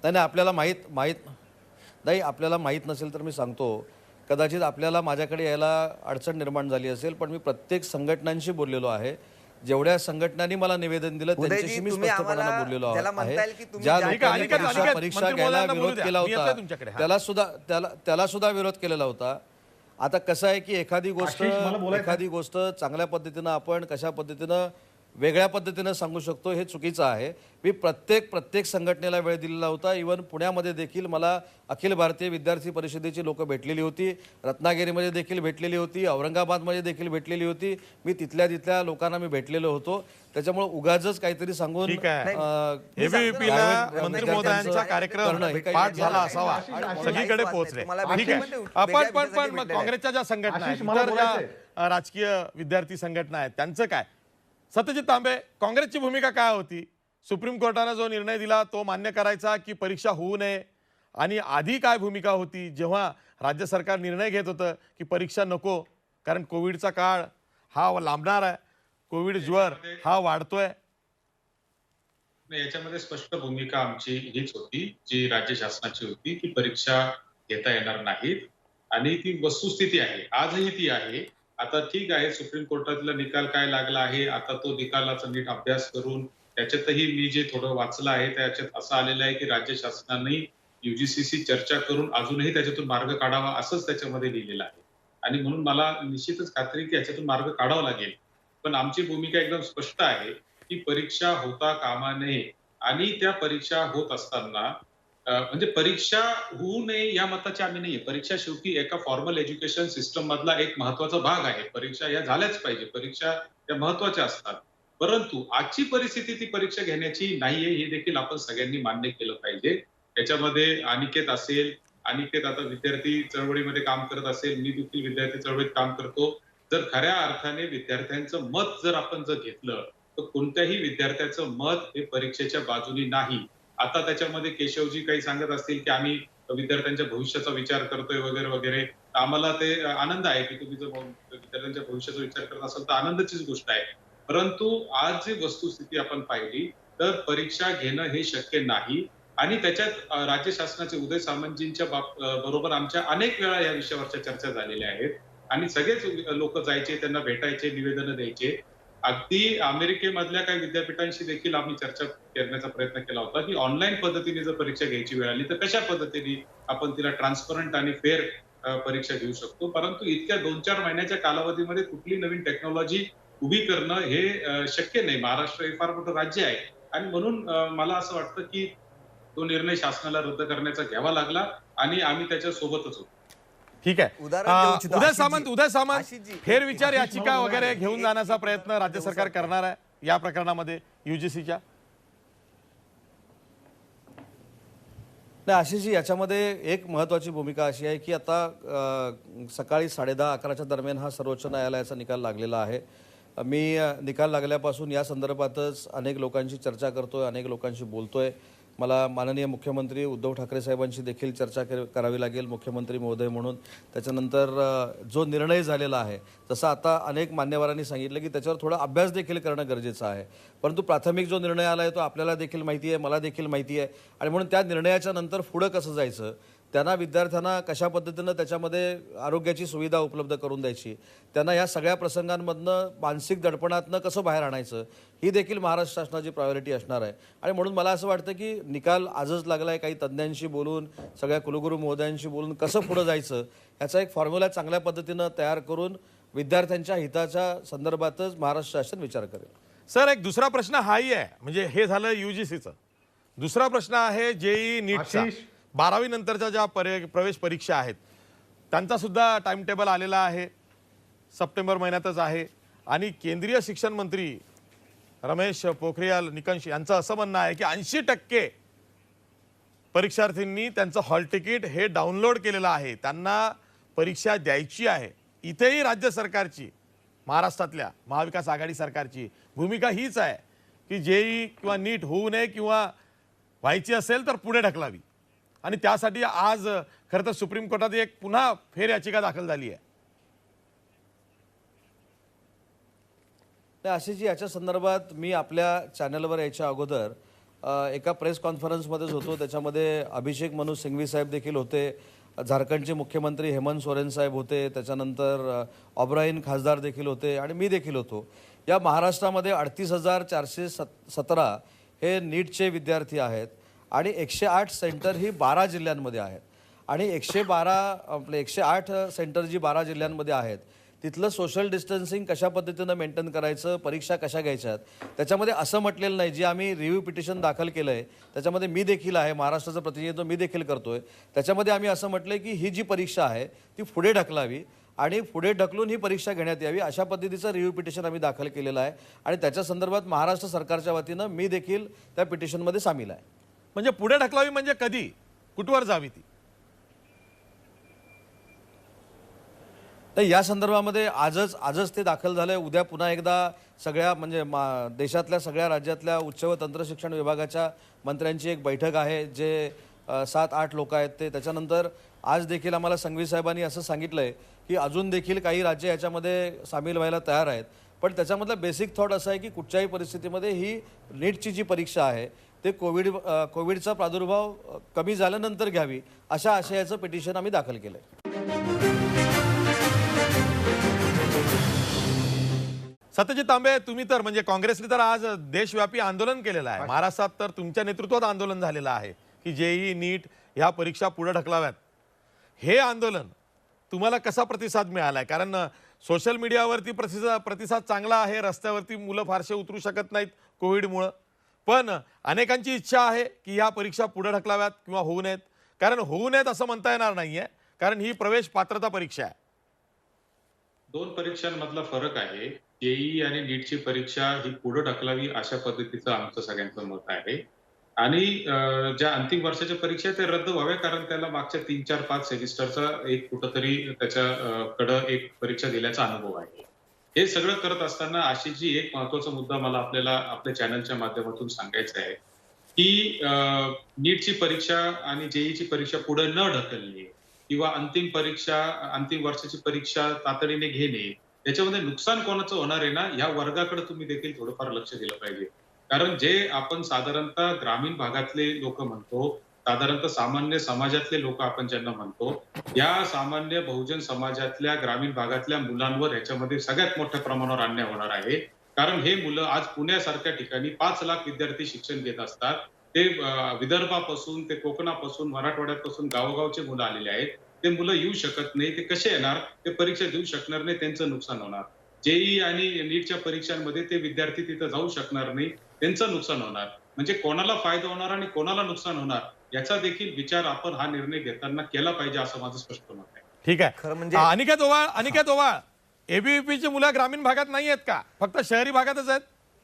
नाही नाही, आपल्याला माहीत नसेल तर मी सांगतो. कदाचित आपल्याला माझ्याकडे यायला अडचण निर्माण झाली असेल, पण मी प्रत्येक संघटनांशी बोललेलो आहे. जेवढ्या संघटनांनी मला निवेदन दिलं उदयजी, त्यांच्याशी मी तुम्ही स्पष्टपणे आम्हाला बोललेलो त्याला म्हणता येईल की आहे. तुम्ही ज्या ज्या लोकांनी ठिकाणी परीक्षा मंत्री घ्यायला महोदयांना बोलू विरोध द्या. केला मी येतोय होता तुमच्याकडे. हा. त्याला सुद्धा विरोध केलेला होता. आता कसं आहे की एखादी आशिष, मला बोलायचं आहे. गोष्ट चांगल्या पद्धतीनं आपण कशा पद्धतीनं वेगळ्या पद्धतीनं सांगू शकतो हे चुकीचं आहे. मी प्रत्येक संघटनेला वेळ दिलेला होता. इव्हन पुण्यामध्ये देखील मला अखिल भारतीय विद्यार्थी परिषदेची लोक भेटलेली होती, रत्नागिरीमध्ये देखील भेटलेली होती, औरंगाबादमध्ये देखील भेटलेली होती. मी तिथल्या लोकांना मी भेटलेलो होतो. त्याच्यामुळे उगाचच काहीतरी सांगून ठीक आहे. मी ABVP ला सांगतो ना, मंत्री विद्यार्थ्यांचं महोदयांचा करणं कार्यक्रम हे काही पाठ झाला नाही. असावा, आशिष, सगळीकडे आशिष, पोहोचले. तुम्हाला ठीक आहे. भेटले, आपण वेगळ्या पण विषयासाठी मग भेटलेले. काँग्रेसच्या ज्या संघटना आहेत, आशिष, मला इतर ज्या बोलायचंय. राजकीय विद्यार्थी संघटना आहेत, त्यांचं काय? सत्यजित तांबे, काँग्रेसची भूमिका काय होती? सुप्रीम कोर्टाने जो निर्णय दिला तो मान्य करायचा की परीक्षा होऊ नये? आणि आधी काय भूमिका होती जेव्हा राज्य सरकार निर्णय घेत होतं की परीक्षा नको, कारण कोविडचा काळ हा लांबणार आहे, कोविड ज्वर हा वाढतोय? नाही, याच्यामध्ये स्पष्ट भूमिका आमची हीच होती, जी राज्य शासनाची होती, की परीक्षा घेता येणार नाहीत आणि ती वस्तुस्थिती आहे, आजही ती आहे. आता ठीक आहे, सुप्रीम कोर्टातला निकाल काय लागला आहे, आता तो निकालाचा नीट अभ्यास करून त्याच्यातही मी जे थोडं वाचलं आहे त्याच्यात असं आलेलं आहे की राज्य शासनाने युजीसीशी चर्चा करून अजूनही त्याच्यातून मार्ग काढावा असंच त्याच्यामध्ये लिहिलेलं आहे. आणि म्हणून मला निश्चितच खात्री की याच्यातून मार्ग काढावा लागेल. पण आमची भूमिका एकदम स्पष्ट आहे की परीक्षा होता कामा नये आणि त्या परीक्षा होत असताना म्हणजे परीक्षा होऊ नये या मताचे आम्ही नाहीये. परीक्षा शेवटी एका फॉर्मल एज्युकेशन सिस्टम मधला एक महत्वाचा भाग आहे. परीक्षा या झाल्याच पाहिजे, परीक्षा या महत्वाच्या असतात. परंतु आजची परिस्थिती ती परीक्षा घेण्याची नाहीये हे देखील आपण सगळ्यांनी मान्य केलं पाहिजे. त्याच्यामध्ये अनिकेत असेल, अनिकेत आता विद्यार्थी चळवळीमध्ये काम करत असेल, मी देखील विद्यार्थी चळवळीत काम करतो. जर खऱ्या अर्थाने विद्यार्थ्यांचं मत जर आपण घेतलं तर कोणत्याही विद्यार्थ्याचं मत हे परीक्षेच्या बाजूनी नाही. आता त्याच्यामध्ये केशवजी काही सांगत असतील की आम्ही विद्यार्थ्यांच्या भविष्याचा विचार करतोय वगैरे वगैरे. आम्हाला ते आनंद आहे की तुम्ही जर विद्यार्थ्यांच्या भविष्याचा विचार करत असाल तर आनंदाचीच गोष्ट आहे. परंतु आज जी वस्तुस्थिती आपण पाहिली तर परीक्षा घेणं हे शक्य नाही. आणि त्याच्यात राज्य शासनाचे उदय सामंतजींच्या बरोबर आमच्या अनेक वेळा या विषयावरच्या चर्चा झालेल्या आहेत आणि सगळेच लोक जायचे, त्यांना भेटायचे, निवेदनं द्यायचे. अगदी अमेरिकेमधल्या काही विद्यापीठांशी देखील आम्ही चर्चा करण्याचा प्रयत्न केला होता की ऑनलाईन पद्धतीने जर परीक्षा घ्यायची वेळ आली तर कशा पद्धतीने आपण तिला ट्रान्सपरंट आणि फेअर परीक्षा घेऊ शकतो. परंतु इतक्या 2-4 महिन्याच्या कालावधीमध्ये कुठली नवीन टेक्नॉलॉजी उभी करणं हे शक्य नाही. महाराष्ट्र हे फार मोठं राज्य आहे आणि म्हणून मला असं वाटतं की तो निर्णय शासनाला रद्द करण्याचा घ्यावा लागला आणि आम्ही त्याच्या सोबतच होतो. ठीक आहे. उदाहरण देऊ इच्छितो. उदय आशिषजी. सामंत आशिषजी. फेरविचार आशिष, याचिका मला वगैरे बोलायचं घेऊन जाण्याचा प्रयत्न राज्य सरकार करणार आहे या प्रकरणामध्ये युजीसीच्या? नाही आशिषजी, याच्यामध्ये एक महत्त्वाची भूमिका अशी आहे की आता सकाळी 10:30-11च्या दरम्यान हा सर्वोच्च न्यायालयाचा निकाल लागलेला आहे. मी निकाल लागल्यापासून या संदर्भातच अनेक लोकांशी चर्चा करतोय, अनेक लोकांशी बोलतोय. मला माननीय मुख्यमंत्री उद्धव ठाकरे साहेबांशी देखील चर्चा करावी लागेल, मुख्यमंत्री महोदय म्हणून. त्याच्यानंतर जो निर्णय झालेला आहे, जसं आता अनेक मान्यवरांनी सांगितलं की त्याच्यावर थोडा अभ्यास देखील करणं गरजेचं आहे. परंतु प्राथमिक जो निर्णय आला आहे तो आपल्याला देखील माहिती आहे, मला देखील माहिती आहे. आणि म्हणून त्या निर्णयाच्या नंतर पुढं कसं जायचं, त्यांना विद्यार्थ्यांना कशा पद्धतीनं त्याच्यामध्ये आरोग्याची सुविधा उपलब्ध करून द्यायची, त्यांना या सगळ्या प्रसंगांमधनं मानसिक दडपणातनं कसं बाहेर आणायचं, ही देखील महाराष्ट्र शासनाची प्रायोरिटी असणार आहे. आणि म्हणून मला असं वाटतं की निकाल आजच लागला आहे, काही तज्ज्ञांशी बोलून, सगळ्या कुलगुरू महोदयांशी बोलून कसं पुढं जायचं याचा एक फॉर्म्युला चांगल्या पद्धतीनं तयार करून विद्यार्थ्यांच्या हिताच्या संदर्भातच महाराष्ट्र शासन विचार करेल. सर, एक दुसरा प्रश्न हाही आहे, म्हणजे हे झालं युजीसीचं. दुसरा प्रश्न आहे जेई नीटचा. आशिष. 12वी नंतरच्या ज्या प्रवेश परीक्षा आहेत त्यांचा सुद्धा टाइम टेबल आलेला आहे, सप्टेंबर महिन्यातच आहे. आणि केंद्रीय शिक्षण मंत्री रमेश पोखरियाल निशंक यांचं असं म्हणणं आहे की 80% परीक्षार्थींनी त्यांचं हॉल तिकीट हे डाउनलोड केलेलं आहे, त्यांना परीक्षा द्यायची आहे. इथेही राज्य सरकारची, महाराष्ट्रातल्या महाविकास आघाडी सरकारची भूमिका हीच आहे की जेई किंवा नीट होऊ नये किंवा व्हायची असेल तर पुढे ढकलावी. आणि त्यासाठी आज खरं तर सुप्रीम कोर्टात एक पुन्हा फेर याचिका दाखल झाली आहे. नाही आशिषजी, याच्या संदर्भात मी आपल्या चॅनलवर यायच्या अगोदर एका प्रेस कॉन्फरन्समध्येच होतो. त्याच्यामध्ये अभिषेक मनू सिंघवी साहेब देखील होते, झारखंडचे मुख्यमंत्री हेमंत सोरेन साहेब होते, त्याच्यानंतर ऑब्राईन खासदार देखील होते आणि मी देखील होतो. या महाराष्ट्रामध्ये 38,417 हे नीटचे विद्यार्थी आहेत आणि 108 सेंटर ही 12 जिल्ह्यांमध्ये आहेत. आणि 108 सेंटर जी 12 जिल्ह्यांमध्ये आहेत तिथलं सोशल डिस्टन्सिंग कशा पद्धतीनं मेंटेन करायचं, परीक्षा कशा घ्यायच्यात, त्याच्यामध्ये असं म्हटलेलं नाही. जी आम्ही रिव्ह्यू पिटिशन दाखल केलं आहे त्याच्यामध्ये मी देखील आहे, महाराष्ट्राचं प्रतिनिधित्व मी देखील करतोय. त्याच्यामध्ये आम्ही असं म्हटलं की ही जी परीक्षा आहे ती पुढे ढकलावी आणि पुढे ढकलून ही परीक्षा घेण्यात यावी, अशा पद्धतीचं रिव्ह्यू पिटिशन आम्ही दाखल केलेलं आहे. आणि त्याच्या संदर्भात महाराष्ट्र सरकारच्या वतीनं मी देखील त्या पिटिशनमध्ये सामील आहे. म्हणजे पुढे ढकलावी म्हणजे कधी, कुठवर जावी ती? तर या संदर्भामध्ये आजच ते दाखल झालंय. उद्या पुन्हा एकदा सगळ्या म्हणजे देशातल्या सगळ्या राज्यातल्या उच्च व तंत्र शिक्षण विभागाच्या मंत्र्यांची एक बैठक आहे, जे 7-8 लोक आहेत ते. त्याच्यानंतर आज देखील आम्हाला संघवी साहेबांनी असं सांगितलंय की अजून देखील काही राज्य याच्यामध्ये सामील व्हायला तयार आहेत. पण त्याच्यामधला बेसिक थॉट असा आहे की कुठच्याही परिस्थितीमध्ये ही नीटची जी परीक्षा आहे ते कोविडचा प्रादुर्भाव कमी झाल्यानंतर घ्यावी, अशा आशयाचं पिटिशन आम्ही दाखल केलंय. सत्यजित तांबे, तुम्ही तर म्हणजे काँग्रेसने तर आज देशव्यापी आंदोलन केलेलं आहे. महाराष्ट्रात तर तुमच्या नेतृत्वात आंदोलन झालेलं आहे की जेईई नीट ह्या परीक्षा पुढे ढकलाव्यात. हे आंदोलन तुम्हाला कसा प्रतिसाद मिळालाय? कारण सोशल मीडियावरती प्रतिसाद चांगला आहे, रस्त्यावरती मुलं फारसे उतरू शकत नाहीत कोविडमुळं, पण अनेकांची इच्छा आहे की ह्या परीक्षा पुढे ढकलाव्यात किंवा होऊ नयेत. कारण होऊ नयेत असं म्हणता येणार नाहीये, कारण ही प्रवेश पात्रता परीक्षा आहे. दोन परीक्षांमधला फरक आहे. जेईई आणि नीटची परीक्षा ही पुढे ढकलावी अशा पद्धतीचं आमचं सगळ्यांचं मत आहे. आणि ज्या अंतिम वर्षाच्या परीक्षा आहेत, ते रद्द व्हाव्या, कारण त्याला मागच्या 3-4-5 सेमिस्टरचा एक कुठंतरी त्याच्याकडं एक परीक्षा दिल्याचा अनुभव आहे. हे सगळं करत असताना आशिषजी, एक महत्वाचा मुद्दा मला आपल्याला आपल्या चॅनलच्या माध्यमातून सांगायचा आहे की नीटची परीक्षा आणि जेईची परीक्षा पुढे न ढकलणे किंवा अंतिम वर्षाची परीक्षा तातडीने घेणे, याच्यामध्ये नुकसान कोणाचं होणार आहे ना, या वर्गाकडे तुम्ही देखील थोडंफार लक्ष दिलं पाहिजे. कारण जे आपण साधारणतः ग्रामीण भागातले लोक म्हणतो, साधारणतः सामान्य समाजातले लोक आपण ज्यांना म्हणतो, या सामान्य बहुजन समाजातल्या ग्रामीण भागातल्या मुलांवर ह्याच्यामध्ये सगळ्यात मोठ्या प्रमाणावर अन्याय होणार आहे. कारण हे मुलं आज पुण्यासारख्या ठिकाणी 5 लाख विद्यार्थी शिक्षण घेत असतात. ते विदर्भापासून ते कोकणापासून मराठवाड्यापासून गावोगावचे मुलं आलेले आहेत. ते मुलं येऊ शकत नाही. ते कसे येणार? ते परीक्षा देऊ शकणार नाही, त्यांचं नुकसान होणार. जेईई आणि नीटच्या परीक्षांमध्ये ते विद्यार्थी तिथं जाऊ शकणार नाही, त्यांचं नुकसान होणार. म्हणजे कोणाला फायदा होणार आणि कोणाला नुकसान होणार याचा देखील विचार आपण हा निर्णय घेताना केला पाहिजे, असं माझं स्पष्ट मत आहे. ठीक आहे. खरं म्हणजे अनिकेत ओवाळ, एबीव्हीपीची मुलं ग्रामीण भागात नाही आहेत का, फक्त शहरी भागातच आहेत?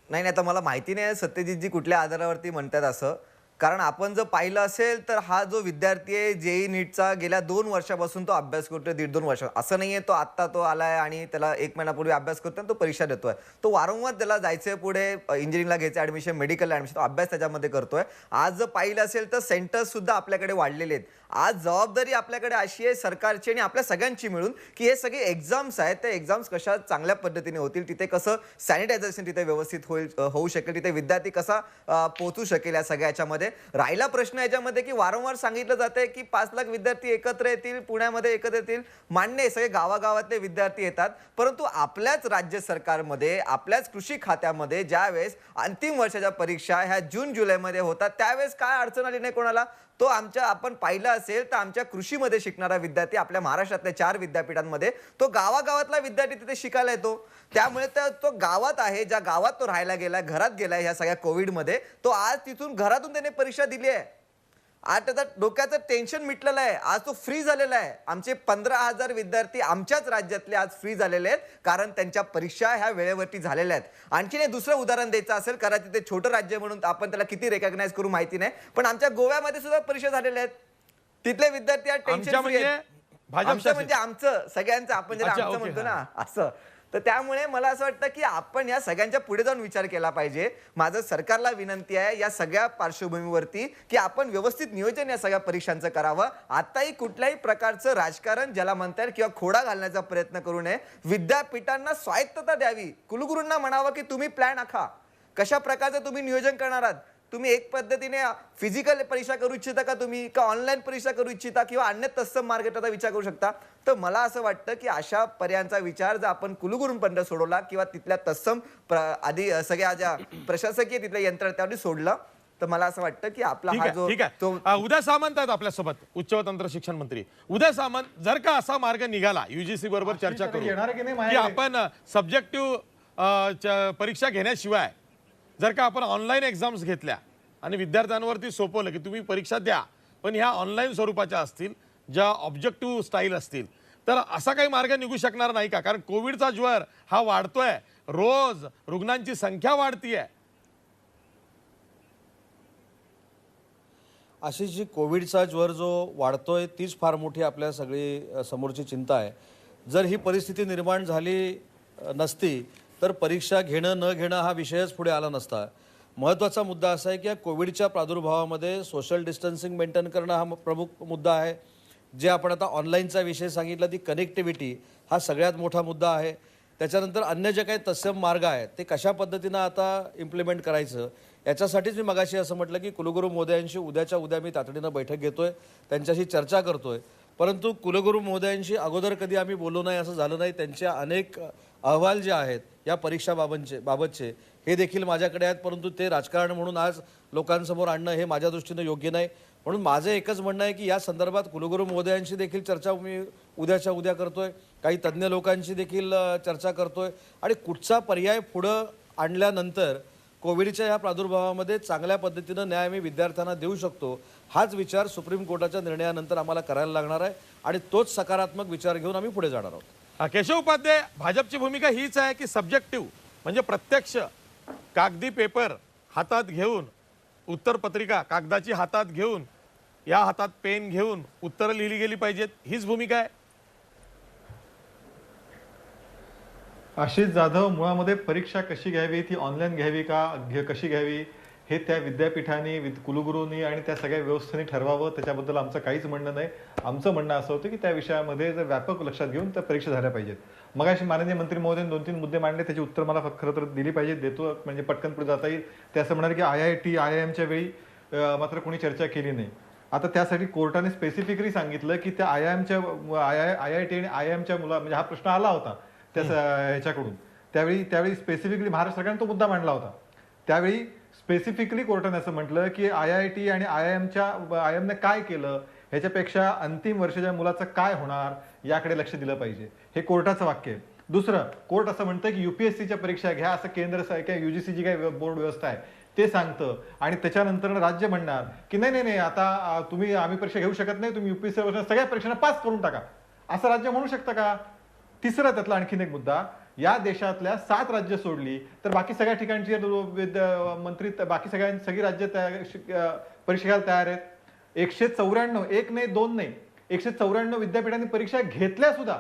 नाही, आता मला माहिती नाही सत्यजितजी कुठल्या आधारावरती म्हणतात असं. कारण आपण जर पाहिलं असेल तर हा जो विद्यार्थी आहे जेईई नीटचा, गेल्या 2 वर्षापासून तो अभ्यास करतोय, 1.5-2 वर्ष. असं नाहीये तो आत्ता तो आलाय आणि त्याला 1 महिन्यापूर्वी अभ्यास करतोय आणि तो परीक्षा देतोय. तो वारंवार त्याला जायचंय पुढे, इंजिनिअरिंगला घ्यायचं ऍडमिशन, मेडिकल ऍडमिशन, तो अभ्यास त्याच्यामध्ये करतोय. आज जर पाहिलं असेल तर सेंटर्स सुद्धा आपल्याकडे वाढलेले आहेत. आज जबाबदारी आपल्याकडे अशी आहे सरकारची आणि आपल्या सगळ्यांची मिळून की हे सगळे एक्झाम्स आहेत, त्या एक्झाम्स कशा चांगल्या पद्धतीने होतील, तिथे कसं सॅनिटायझेशन तिथे व्यवस्थित होऊ शकेल, तिथे विद्यार्थी कसा पोहोचू शकेल या सगळ्याच्यामध्ये. राहिला प्रश्न याच्यामध्ये की वारंवार सांगितलं जातंय की 5 लाख विद्यार्थी एकत्र येतील, पुण्यामध्ये एकत्र येतील. मान्य आहे, सगळे गावागावातले विद्यार्थी येतात, परंतु आपल्याच राज्य सरकारमध्ये, आपल्याच कृषी खात्यामध्ये ज्यावेळेस अंतिम वर्षाच्या परीक्षा ह्या जून-जुलैमध्ये होतात, त्यावेळेस काय अडचण आली नाही कोणाला? तो आपण पाहिलं असेल तर आमच्या कृषीमध्ये शिकणारा विद्यार्थी आपल्या महाराष्ट्रातल्या 4 विद्यापीठांमध्ये तो गावागावातला विद्यार्थी तिथे शिकायला येतो. त्यामुळे तो गावात आहे, ज्या गावात तो राहायला गेलाय, घरात गेलाय ह्या सगळ्या कोविडमध्ये, तो आज तिथून घरातून त्याने परीक्षा दिली आहे. आज त्याचा डोक्याचं टेन्शन मिटलेलं आहे. आज तो फ्री झालेला आहे. आमचे 15,000 विद्यार्थी आमच्याच राज्यातले आज फ्री झालेले आहेत, कारण त्यांच्या परीक्षा ह्या वेळेवरती झालेल्या आहेत. आणखीन एक दुसरं उदाहरण द्यायचं असेल, कदाचित ते छोटं राज्य म्हणून आपण त्याला किती रेकॉग्नाइज करू माहिती नाही, पण आमच्या गोव्यामध्ये सुद्धा परीक्षा झालेल्या आहेत. तिथले विद्यार्थी आज टेन्शन फ्री आहेत. भाजप म्हणजे आमचं सगळ्यांचं, आपण ज्याला आमचं म्हणतो ना, असं तर त्यामुळे मला असं वाटतं की आपण या सगळ्यांच्या पुढे जाऊन विचार केला पाहिजे. माझं सरकारला विनंती आहे या सगळ्या पार्श्वभूमीवरती की आपण व्यवस्थित नियोजन या सगळ्या परीक्षांचं करावं. आताही कुठल्याही प्रकारचं राजकारण ज्याला म्हणता येईल किंवा खोडा घालण्याचा प्रयत्न करू नये. विद्यापीठांना स्वायत्तता द्यावी. कुलगुरूंना म्हणावं की तुम्ही प्लॅन आखा, कशा प्रकारचं तुम्ही नियोजन करणार आहात. तुम्ही एक पद्धतीने फिजिकल परीक्षा करू इच्छिता का, तुम्ही का ऑनलाईन परीक्षा करू इच्छिता किंवा अन्य तत्सम मार्गाचा विचार करू शकता. तर मला असं वाटतं की अशा पर्यायांचा विचार जर आपण कुलगुरूंपर्यंत सोडवला किंवा तिथल्या तत्सम आधी सगळ्या ज्या प्रशासकीय तिथल्या यंत्रणा त्यावर सोडलं तर मला असं वाटतं की आपला ठीक हा आहे जो ठीक आहे उदय सामंत आहेत आपल्यासोबत, उच्च व तंत्र शिक्षण मंत्री. उदय सामंत, जर का असा मार्ग निघाला युजीसी बरोबर चर्चा करू येणार की नाही की माझ्याकडे? आपण सब्जेक्टिव्ह परीक्षा घेण्याशिवाय जर का आपण ऑनलाईन एक्झाम्स घेतल्या आणि विद्यार्थ्यांवरती सोपवलं की तुम्ही परीक्षा द्या पण ह्या ऑनलाईन स्वरूपाच्या असतील, ज्या ऑब्जेक्टिव्ह स्टाईल असतील, तर असा काही मार्ग निघू शकणार नाही का? कारण कोविडचा ज्वर हा वाढतोय, रोज रुग्णांची संख्या वाढतीये. अशी जी कोविडचा ज्वर जो वाढतोय तीच फार मोठी आपल्या सगळी समोरची चिंता आहे. जर ही परिस्थिती निर्माण झाली नसती तर परीक्षा घेणं न घेणं हा विषयच पुढे आला नसता. महत्त्वाचा मुद्दा असा आहे की या कोविडच्या प्रादुर्भावामध्ये सोशल डिस्टन्सिंग मेंटेन करणं हा प्रमुख मुद्दा आहे. जे आपण आता ऑनलाईनचा विषय सांगितला ती कनेक्टिव्हिटी हा सगळ्यात मोठा मुद्दा आहे. त्याच्यानंतर अन्य जे काही तत्सम मार्ग आहेत ते कशा पद्धतीनं आता इम्प्लिमेंट करायचं याच्यासाठीच मी मगाशी असं म्हटलं की कुलगुरू महोदयांशी उद्याच्या उद्या मी तातडीनं बैठक घेतोय, त्यांच्याशी चर्चा करतोय. परंतु कुलगुरू महोदयांशी अगोदर कधी आम्ही बोललो नाही असं झालं नाही. त्यांचे अनेक अहवाल जे आहेत या परीक्षाबाबतचे हे देखील माझ्याकडे आहेत, परंतु ते राजकारण म्हणून आज लोकांसमोर आणणं हे माझ्या दृष्टीनं योग्य नाही. म्हणून माझं एकच म्हणणं आहे की या संदर्भात कुलगुरू महोदयांशी देखील चर्चा मी उद्याच्या उद्या करतोय, काही तज्ज्ञ लोकांशी देखील चर्चा करतोय आणि कुठचा पर्याय पुढं आणल्यानंतर कोविडच्या या प्रादुर्भावामध्ये चांगल्या पद्धतीनं न्याय मी विद्यार्थ्यांना देऊ शकतो हाच विचार सुप्रीम कोर्टाच्या निर्णयानंतर आम्हाला करायला लागणार आहे आणि तोच सकारात्मक विचार घेऊन आम्ही पुढे जाणार आहोत. केशव उपाध्याय, भाजपची भूमिका हीच आहे की सब्जेक्टिव्ह म्हणजे प्रत्यक्ष कागदी पेपर हातात घेऊन, उत्तरपत्रिका कागदाची हातात घेऊन, या हातात पेन घेऊन उत्तरं लिहिली गेली पाहिजेत, हीच भूमिका आहे. आशिष जाधव, मुळामध्ये परीक्षा कशी घ्यावी, ती ऑनलाईन घ्यावी का कशी घ्यावी हे त्या विद्यापीठांनी कुलगुरूंनी आणि त्या सगळ्या व्यवस्थेने ठरवावं. त्याच्याबद्दल आमचं काहीच म्हणणं नाही. आमचं म्हणणं असं होतं की त्या विषयामध्ये जर व्यापक लक्षात घेऊन त्या परीक्षा झाल्या पाहिजेत. मगाशी माननीय मंत्री महोदयांनी 2-3 मुद्दे मांडले, त्याची उत्तर मला खरं तर दिली पाहिजे, देतो म्हणजे पटकन पुढे जाता येईल. ते असं म्हणाले की IIT IIMच्या वेळी मात्र कोणी चर्चा केली नाही. आता त्यासाठी कोर्टाने स्पेसिफिकली सांगितलं की त्या IIT आणि IIMच्या म्हणजे हा प्रश्न आला होता त्या ह्याच्याकडून. त्यावेळी स्पेसिफिकली महाराष्ट्र सरकारने तो मुद्दा मांडला होता. त्यावेळी स्पेसिफिकली कोर्टाने असं म्हटलं की IIT आणि IIMने काय केलं ह्याच्यापेक्षा अंतिम वर्षाच्या मुलाचं काय होणार याकडे लक्ष दिलं पाहिजे, हे कोर्टाचं वाक्य आहे. दुसरं, कोर्ट असं म्हणतं की UPSCच्या परीक्षा घ्या असं केंद्र किंवा UGC जी काही बोर्ड व्यवस्था आहे ते सांगतं आणि त्याच्यानंतर राज्य म्हणणार की नाही आता आम्ही परीक्षा घेऊ शकत नाही, तुम्ही UPSC सगळ्या परीक्षांना पास करून टाका, असं राज्य म्हणू शकतं का? तिसरा त्यातला आणखीन एक मुद्दा, या देशातल्या 7 राज्य सोडली तर बाकी सगळ्या ठिकाणची मंत्री बाकी सगळी राज्य परीक्षा घ्यायला तयार आहेत. 194, एक नाही दोन नाही, 194 विद्यापीठांनी परीक्षा घेतल्या सुद्धा.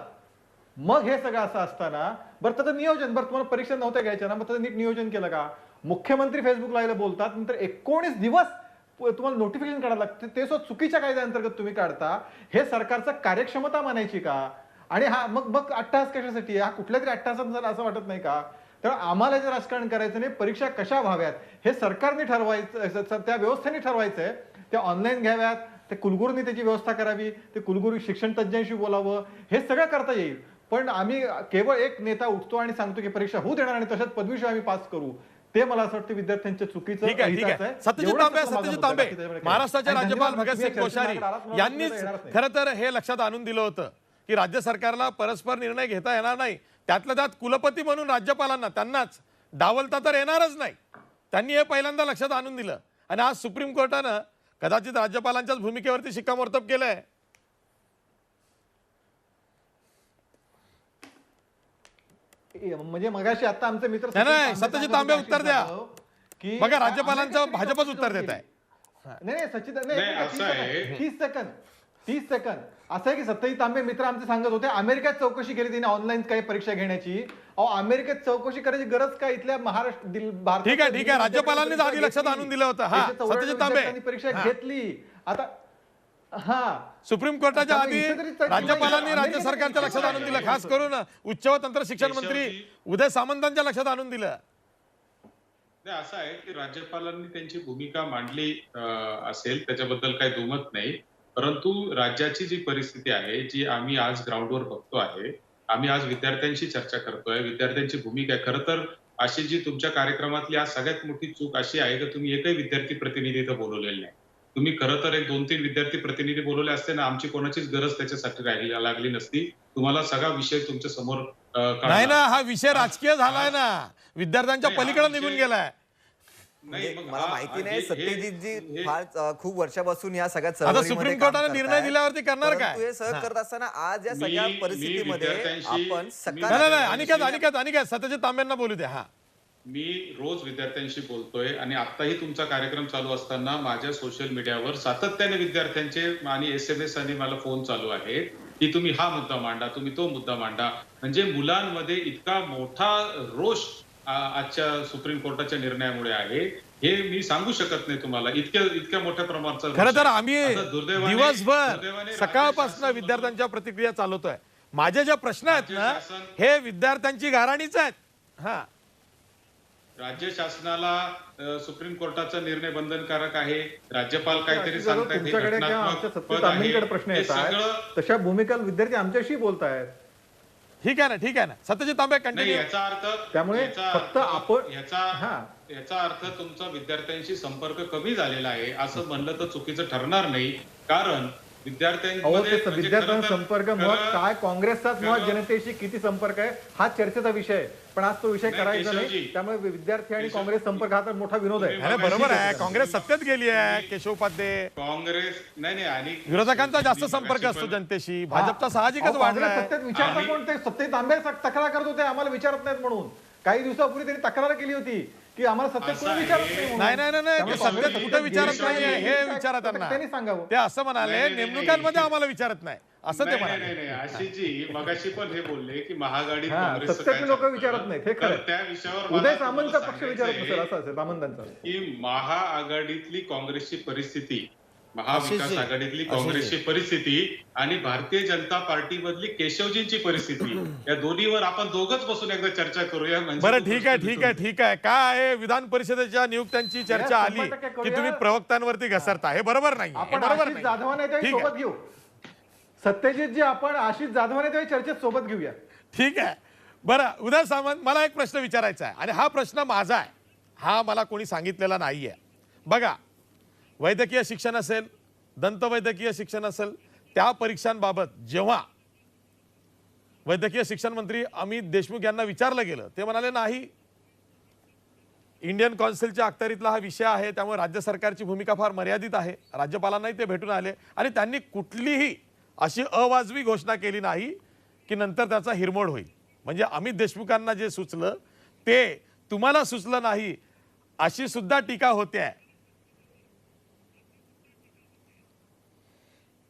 मग हे सगळं असं असताना बरं त्याचं नियोजन, बरं तुम्हाला परीक्षा नव्हत्या घ्यायच्या ना, मग त्याचं नीट नियोजन केलं का? मुख्यमंत्री फेसबुकला बोलतात, नंतर 19 दिवस तुम्हाला नोटिफिकेशन काढायला लागतं, ते सुद्धा चुकीच्या कायद्याअंतर्गत तुम्ही काढता. हे सरकारचं कार्यक्षमता मानायची का? आणि हा मग अट्टहास कशासाठी? हा कुठल्या तरी अट्टहासात झाला असं वाटत नाही का? तर आम्हाला जे राजकारण करायचं नाही, परीक्षा कशा व्हाव्यात हे सरकारने ठरवायचं, त्या व्यवस्थेने ठरवायचंय. त्या ऑनलाईन घ्याव्यात, ते कुलगुरूंनी त्याची व्यवस्था करावी, ते कुलगुरू शिक्षण तज्ज्ञांशी बोलावं, हे सगळं करता येईल. पण आम्ही केवळ एक नेता उठतो आणि सांगतो की परीक्षा होऊ देणार आणि तशाच पदवीशिवाय आम्ही पास करू, ते मला असं वाटतं विद्यार्थ्यांच्या चुकीचं. ठीक आहे. सत्यजित तांबे, महाराष्ट्राचे राज्यपाल भगतसिंग कोश्यारी यांनीच खरं तर हे लक्षात आणून दिलं होतं की राज्य सरकारला परस्पर निर्णय घेता येणार नाही. त्यातल्या त्यात कुलपती म्हणून राज्यपालांना त्यांनाच डावलता तर येणारच नाही. त्यांनी हे पहिल्यांदा लक्षात आणून दिलं आणि आज सुप्रीम कोर्टानं कदाचित राज्यपालांच्याच भूमिकेवरती शिक्कामोर्तब केलंय. म्हणजे मगाशी आता आमचे मित्र नाही, सत्यजित तांबे उत्तर द्या की बघा, राज्यपालांचं भाजपच उत्तर देत आहे. नाही सचिन, नाही 30 सेकंद 30 सेकंद असं आहे की सत्यजित तांबे मित्र आमचे सांगत होते अमेरिकेत चौकशी केली तिने ऑनलाईन काही परीक्षा घेण्याची. अहो अमेरिकेत चौकशी करायची गरज काय, इथल्या महाराष्ट्र ठीक आहे, ठीक आहे. राज्यपालांनीच आधी लक्षात आणून दिलं होतं. हा, सत्यजित तांबे. परीक्षा घेतली. आता हा सुप्रीम कोर्टाच्या आता आधी इथे तरी चर्चा राज्यपालांनी नाही. राज्य सरकारच्या लक्षात आणून दिलं, खास करून उच्च व तंत्र शिक्षण मंत्री उदय सामंतांच्या लक्षात आणून दिलं. नाही, असं आहे की राज्यपालांनी त्यांची भूमिका मांडली असेल, त्याच्याबद्दल काही दुमत नाही. परंतु राज्याची जी परिस्थिती आहे, जी आम्ही आज ग्राउंडवर बघतो आहे, आम्ही आज विद्यार्थ्यांशी चर्चा करतोय, विद्यार्थ्यांची भूमिका आहे. खरं तर अशी जी तुमच्या कार्यक्रमातली आज सगळ्यात मोठी चूक अशी आहे की तुम्ही एकही विद्यार्थी प्रतिनिधी इथं बोलवलेले नाही. तुम्ही खरं तर एक 2-3 विद्यार्थी प्रतिनिधी बोलवले असते ना, आमची कोणाचीच गरज त्याच्यासाठी लागली नसती. तुम्हाला सगळा विषय तुमच्या समोर नाही ना, हा विषय राजकीय झालाय ना, विद्यार्थ्यांच्या नाही, हा पलीकडे विषय- निघून गेलाय. नाही, मग मला माहिती नाही सत्यजितजी हे- फार खूप वर्षापासून या सगळ्या आता चळवळीमध्ये सुप्रीम काम कोर्टाने निर्णय करतायत. दिल्यावरती करणार परंतु काय? हे सहज करत असताना आज या सगळ्या मी परिस्थितीमध्ये विद्यार्थ्यांशी- आपण मी- नाही नाही, सकारात्मक अनिकेत सत्यजित तांब्यांना बोलू द्या. हा, मी रोज विद्यार्थ्यांशी बोलतोय आणि आताही तुमचा कार्यक्रम चालू असताना माझ्या सोशल मीडियावर सातत्याने विद्यार्थ्यांचे आणि SMS आणि मला फोन चालू आहे की तुम्ही हा मुद्दा मांडा, तुम्ही तो मुद्दा मांडा. म्हणजे मुलांमध्ये इतका मोठा रोष आजच्या सुप्रीम कोर्टाच्या निर्णयामुळे आहे, हे मी सांगू शकत नाही तुम्हाला. इतक्या मोठ्या प्रमाणाचा रोष खरं तर आहे. आम्ही आता दुर्दैवाने- दिवसभर दुर्दैवाने सकाळपासून राज्य विद्यार्थ्यांच्या प्रतिक्रिया चालवतोय. माझे जे प्रश्न आहेत ना, राज्य शासन- हे विद्यार्थ्यांची गाऱ्हाणीच आहेत. हा, राज्य शासनाला सुप्रीम कोर्टाचा निर्णय बंधनकारक आहे. राज्यपाल काहीतरी जर सांगतायत, हे तुमच्याकडे किंवा आमच्या घटनात्मक सत्तेत पद आहे. आम्हीकडे प्रश्न हे येत सगळं आहेत तशा भूमिका विद्यार्थी आमच्याशी बोलतायत. ठीक आहे ना, ठीक आहे ना. सत्यजित तांबे नाही, कंटिन्यू. याचा अर्थ त्यामुळे याचा फक्त अर्थ- आपण- याचा याचा अर्थ तुमचा विद्यार्थ्यांशी संपर्क कमी झालेला आहे असं म्हणलं तर चुकीचं ठरणार नाही. कारण अहो विद्यार्थ्यांमध्ये ते म्हणजे विद्यार्थ्यांचा खरं तर- संपर्क मुळात खरं- काय काँग्रेसचाच मुळात खरं- जनतेशी किती संपर्क आहे हा चर्चेचा विषय आहे. पण आज तो विषय नाही, करायचा नाही. केशवजी. त्यामुळे विद्यार्थी आणि केशव- काँग्रेस संपर्क हा तर मोठा विनोद आहे. अरे बरोबर आहे, काँग्रेस सत्तेत गेली आहे. केशव उपाध्ये, काँग्रेस नाही आणि विरोधकांचा जास्त मी संपर्क मगाशी असतो पण- जनतेशी. भाजपचा साहजिकच अहो, काँग्रेस वाढलाय. सत्तेत विचारता आम्ही- कोण ते सत्तेत आंबे तक्रार करत होते आम्हाला विचारत नाहीत म्हणून. काही दिवसापूर्वी त्यांनी तक्रार केली होती की आम्हाला सत्तेत असं कोणी आहे. विचारत नाही म्हणून. नाही नाही नाही नाही, त्यामुळे ते सत्तेत काँग्रेस कुठे विचारत गेली नाहीये नाही. हे काय- विचारा त्यांनी त्यांना. सांगावं. ते असं म्हणाले, नाही, नाही, नेमणुकांमध्ये नाही. आम्हाला विचारत नाही असं ते नाही म्हणाले. नाही नाही, आशिषजी मगाशी पण हे बोलले की महागाडीत हा, काँग्रेसचं सत्तेतले काय लोक चालतं? विचारत नाहीत हे तर खरं. त्या विषयावर उदय मला सामंतचा तुम्हाला पक्ष विचारत सांगायचंय नसेल असं असेल सामंतांचा. की महाआघाडीतली काँग्रेसची परिस्थिती, महाविकास आशिषजी, आघाडीतली काँग्रेसची परिस्थिती आणि भारतीय जनता पार्टी मधली केशवजींची परिस्थिती, या दोन्हीवर आपण दोघच बसून एकदा चर्चा करूया. म्हणजे बरं, तो ठीक प्रश्न आहे, ठीक आहे, ठीक आहे. काय आहे, विधान परिषदेच्या नियुक्त्यांची चर्चा आली 100% की करूया. तुम्ही प्रवक्त्यांवरती घसरता. हे बरोबर नाही, हे आपण बरोबर आशिष नाही. जाधवाने त्यावेळी ठीक आहे. सोबत घेऊ. सत्यजित जी आपण आशिष जाधवाने त्यावेळी चर्चेत सोबत घेऊया. ठीक आहे. बरं, उदय सामंत, मला एक प्रश्न विचारायचा आहे आणि हा प्रश्न माझा आहे, हा मला कोणी सांगितलेला नाहीये. बघा, वैद्यकीय शिक्षण असेल, दंतवैद्यकीय शिक्षण असेल, त्या परीक्षांबाबत जेव्हा वैद्यकीय शिक्षण मंत्री अमित देशमुख यांना विचारलं गेलं, ते म्हणाले नाही, इंडियन कौन्सिलच्या अखत्यारीतला हा विषय आहे, त्यामुळे राज्य सरकारची भूमिका फार मर्यादित आहे. राज्यपालांनाही ते भेटून आले आणि त्यांनी कुठलीही अशी अवाजवी घोषणा केली नाही की नंतर त्याचा हिरमोड होईल. म्हणजे अमित देशमुखांना जे सुचलं ते तुम्हाला सुचलं नाही, अशी सुद्धा टीका होते आहे.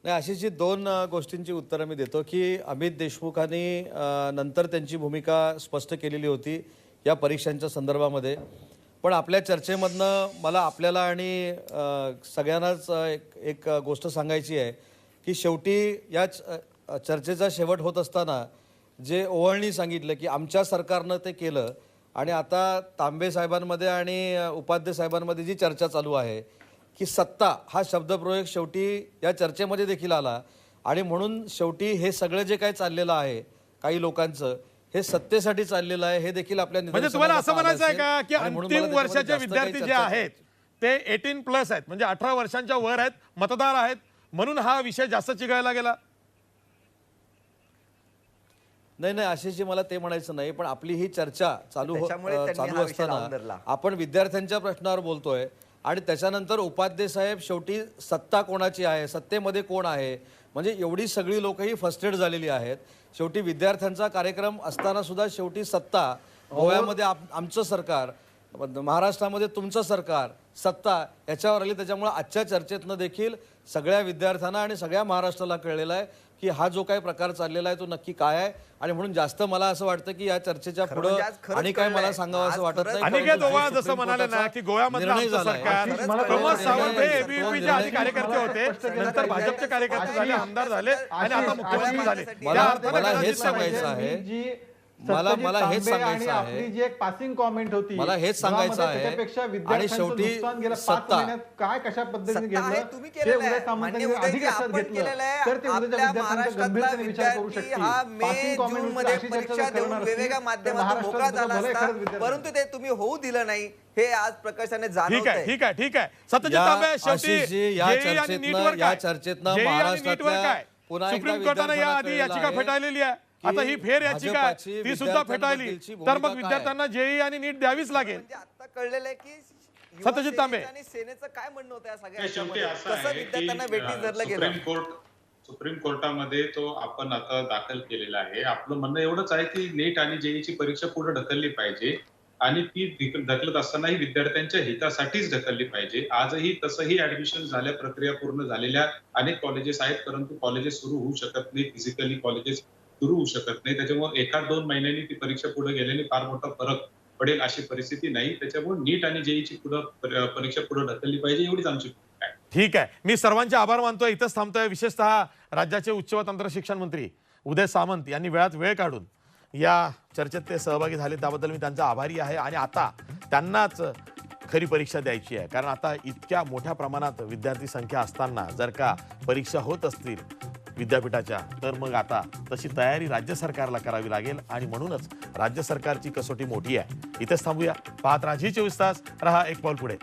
नाही, आशिषजी दोन गोष्टींची उत्तरं मी देतो की अमित देशमुखांनी नंतर त्यांची भूमिका स्पष्ट केलेली होती या परीक्षांच्या संदर्भामध्ये. पण आपल्या चर्चेमधनं मला आपल्याला आणि सगळ्यांनाच एक गोष्ट सांगायची आहे की शेवटी या चर्चेचा शेवट होत असताना जे ओवाळणी सांगितलं की आमच्या सरकारनं ते केलं आणि आता तांबे साहेबांमध्ये आणि उपाध्ये साहेबांमध्ये जी चर्चा चालू आहे की सत्ता हा शब्दप्रयोग शेवटी या चर्चेमध्ये देखील आला आणि म्हणून शेवटी हे सगळं जे काही चाललेलं आहे काही लोकांचं हे सत्तेसाठी चाललेलं आहे हे देखील आपल्या म्हणजे तुम्हाला असं म्हणायचं आहे का की आणि म्हणून मला अंतिम त्याच्यामध्ये वर्षाचे जास्त काही विद्यार्थी जे चर्चा आहेत ते 18+ आहेत, म्हणजे 18 वर्षांच्या वर आहेत, मतदार आहेत, म्हणून हा विषय जास्त चिघळायला गेला? नाही नाही, आशिषजी मला ते म्हणायचं नाही, पण आपली ही चर्चा त्याच्यामुळे त्यांनी चालू हा विषय लावून असताना धरला. आपण विद्यार्थ्यांच्या प्रश्नावर बोलतोय आणि त्याच्यानंतर उपाध्ये साहेब शेवटी सत्ता कोणाची आहे, सत्तेमध्ये कोण आहे, म्हणजे एवढी सगळी लोकही फर्स्टेड झालेली आहेत. शेवटी विद्यार्थ्यांचा कार्यक्रम असताना सुद्धा शेवटी सत्ता गोव्यामध्ये आमचं सरकार महाराष्ट्रामध्ये तुमचं सरकार सत्ता याच्यावर आली, त्याच्यामुळे आजच्या चर्चेतनं देखील सगळ्या विद्यार्थ्यांना आणि सगळ्या महाराष्ट्राला कळलेलं आहे की हा जो काही प्रकार चाललेला आहे तो नक्की काय आहे. आणि म्हणून जास्त मला असं वाटतं की या चर्चेच्या पुढे म्हणजे आज खरंच आणि काय मला कळलंय. सांगावं असं आज वाटत खरंच नाही. अनिकेत परंतु ओवाळ जो जसं सुप्रीम म्हणाले ना कोर्टाचा की गोव्यामध्ये निर्णय आमचं झालाय. सरकार आशिष, मला प्रमोद कळलं सावंत हे नाही. एबीव्हीपीचे आधी कार्यकर्ते होते, नंतर भाजपचे कार्यकर्ते झाले, आमदार झाले आणि आता मुख्यमंत्री झाले. मला- त्या अर्थाने मला कदाचित हेच सांगायचं आहे. मला हेच सांगायचं आहे. आपली जी एक पासिंग कॉमेंट होती, मला हेच सांगायचं आहे. त्याच्यापेक्षा आणि विद्यार्थ्यांचं शेवटी नुकसान गेल्या 5 सत्ता. महिन्यात काय कशा पद्धतीने सत्ता आहे, घेतलं तुम्ही ते केलेलं उदय आहे. सामंतांनी मान्य अधिक उदयजी, लक्षात आपण घेतलं केलेलं आहे. तर ते उद्याच्या आपल्या विद्यार्थ्यांचा महाराष्ट्रातला गंभीरतेने विचार करू विद्यार्थी शकतील. हा मे Passing comment जून होती, मध्ये अशी चर्चा परीक्षा जर देऊन करणार वेगवेगळ्या असतील, तर माध्यमातून महाराष्ट्रात मोकळा सुद्धा झाला भले असता, खरंच विद्यार्थी परंतु ते तुम्ही होऊ दिलं नाही, हे आज प्रकर्षाने ठीक जाणवत आहे, ठीक आहे, ठीक आहे. सत्यजित या तांबे, शेवटी आशिषजी, या JEE आणि नीटवर चर्चेतनं काय? चर्चेतनं JEE आणि महाराष्ट्रातल्या नीटवर काय? पुन्हा एकदा सुप्रीम कोर्टाने या आधी विद्यार्थ्यांना याचिका कळलेलं आहे फेटाळलेली आहे. की आता ही फेर याचिका आहे, भाजपाची ती सुद्धा फेटाळली. विद्यार्थ्यांबद्दलची तर भूमिका मग काय? विद्यार्थ्यांना JEE आणि नीट द्यावीच लागेल. म्हणजे आता कळलेलं आहे की युवा सत्यजित तांबे. सेनेचं आणि सेनेचं काय म्हणणं होतं या सगळ्या नाही, शेवटी याच्यामध्ये? असं कसं आहे विद्यार्थ्यांना की वेटीस धरलं गेलं? सुप्रीम कोर्टामध्ये तो आपण आता दाखल केलेला आहे. आपलं म्हणणं एवढंच आहे की नीट आणि जेईची परीक्षा पुढे ढकलली पाहिजे आणि ती ढकलत असतानाही विद्यार्थ्यांच्या हितासाठीच ढकलली पाहिजे. आजही तसंही ऍडमिशन झाल्या, प्रक्रिया पूर्ण झालेल्या अनेक कॉलेजेस आहेत, परंतु कॉलेजेस सुरू होऊ शकत नाही, फिजिकली कॉलेजेस सुरू होऊ शकत नाही. त्याच्यामुळे 1-2 महिन्यांनी ती परीक्षा पुढे गेल्याने फार मोठा फरक पडेल अशी परिस्थिती नाही. त्याच्यामुळे नीट आणि जेईची परीक्षा पुढे ढकलली पाहिजे, एवढीच आमची भूमिका आहे. ठीक आहे, मी सर्वांचे आभार मानतोय, इथंच थांबतोय. विशेषतः राज्याचे उच्च व तंत्र शिक्षण मंत्री उदय सामंत यांनी वेळात वेळ काढून या चर्चेत ते सहभागी झाले, त्याबद्दल मी त्यांचा आभारी आहे. आणि आता त्यांनाच खरी परीक्षा द्यायची आहे, कारण आता इतक्या मोठ्या प्रमाणात विद्यार्थी संख्या असताना जर का परीक्षा होत असतील विद्यापीठाच्या, तर मग आता तशी तयारी राज्य सरकारला करावी लागेल. आणि म्हणूनच राज्य सरकारची कसोटी मोठी आहे. इथेच थांबूया. पाहत राहा झी 24 तास, रहा एक पाऊल पुढे.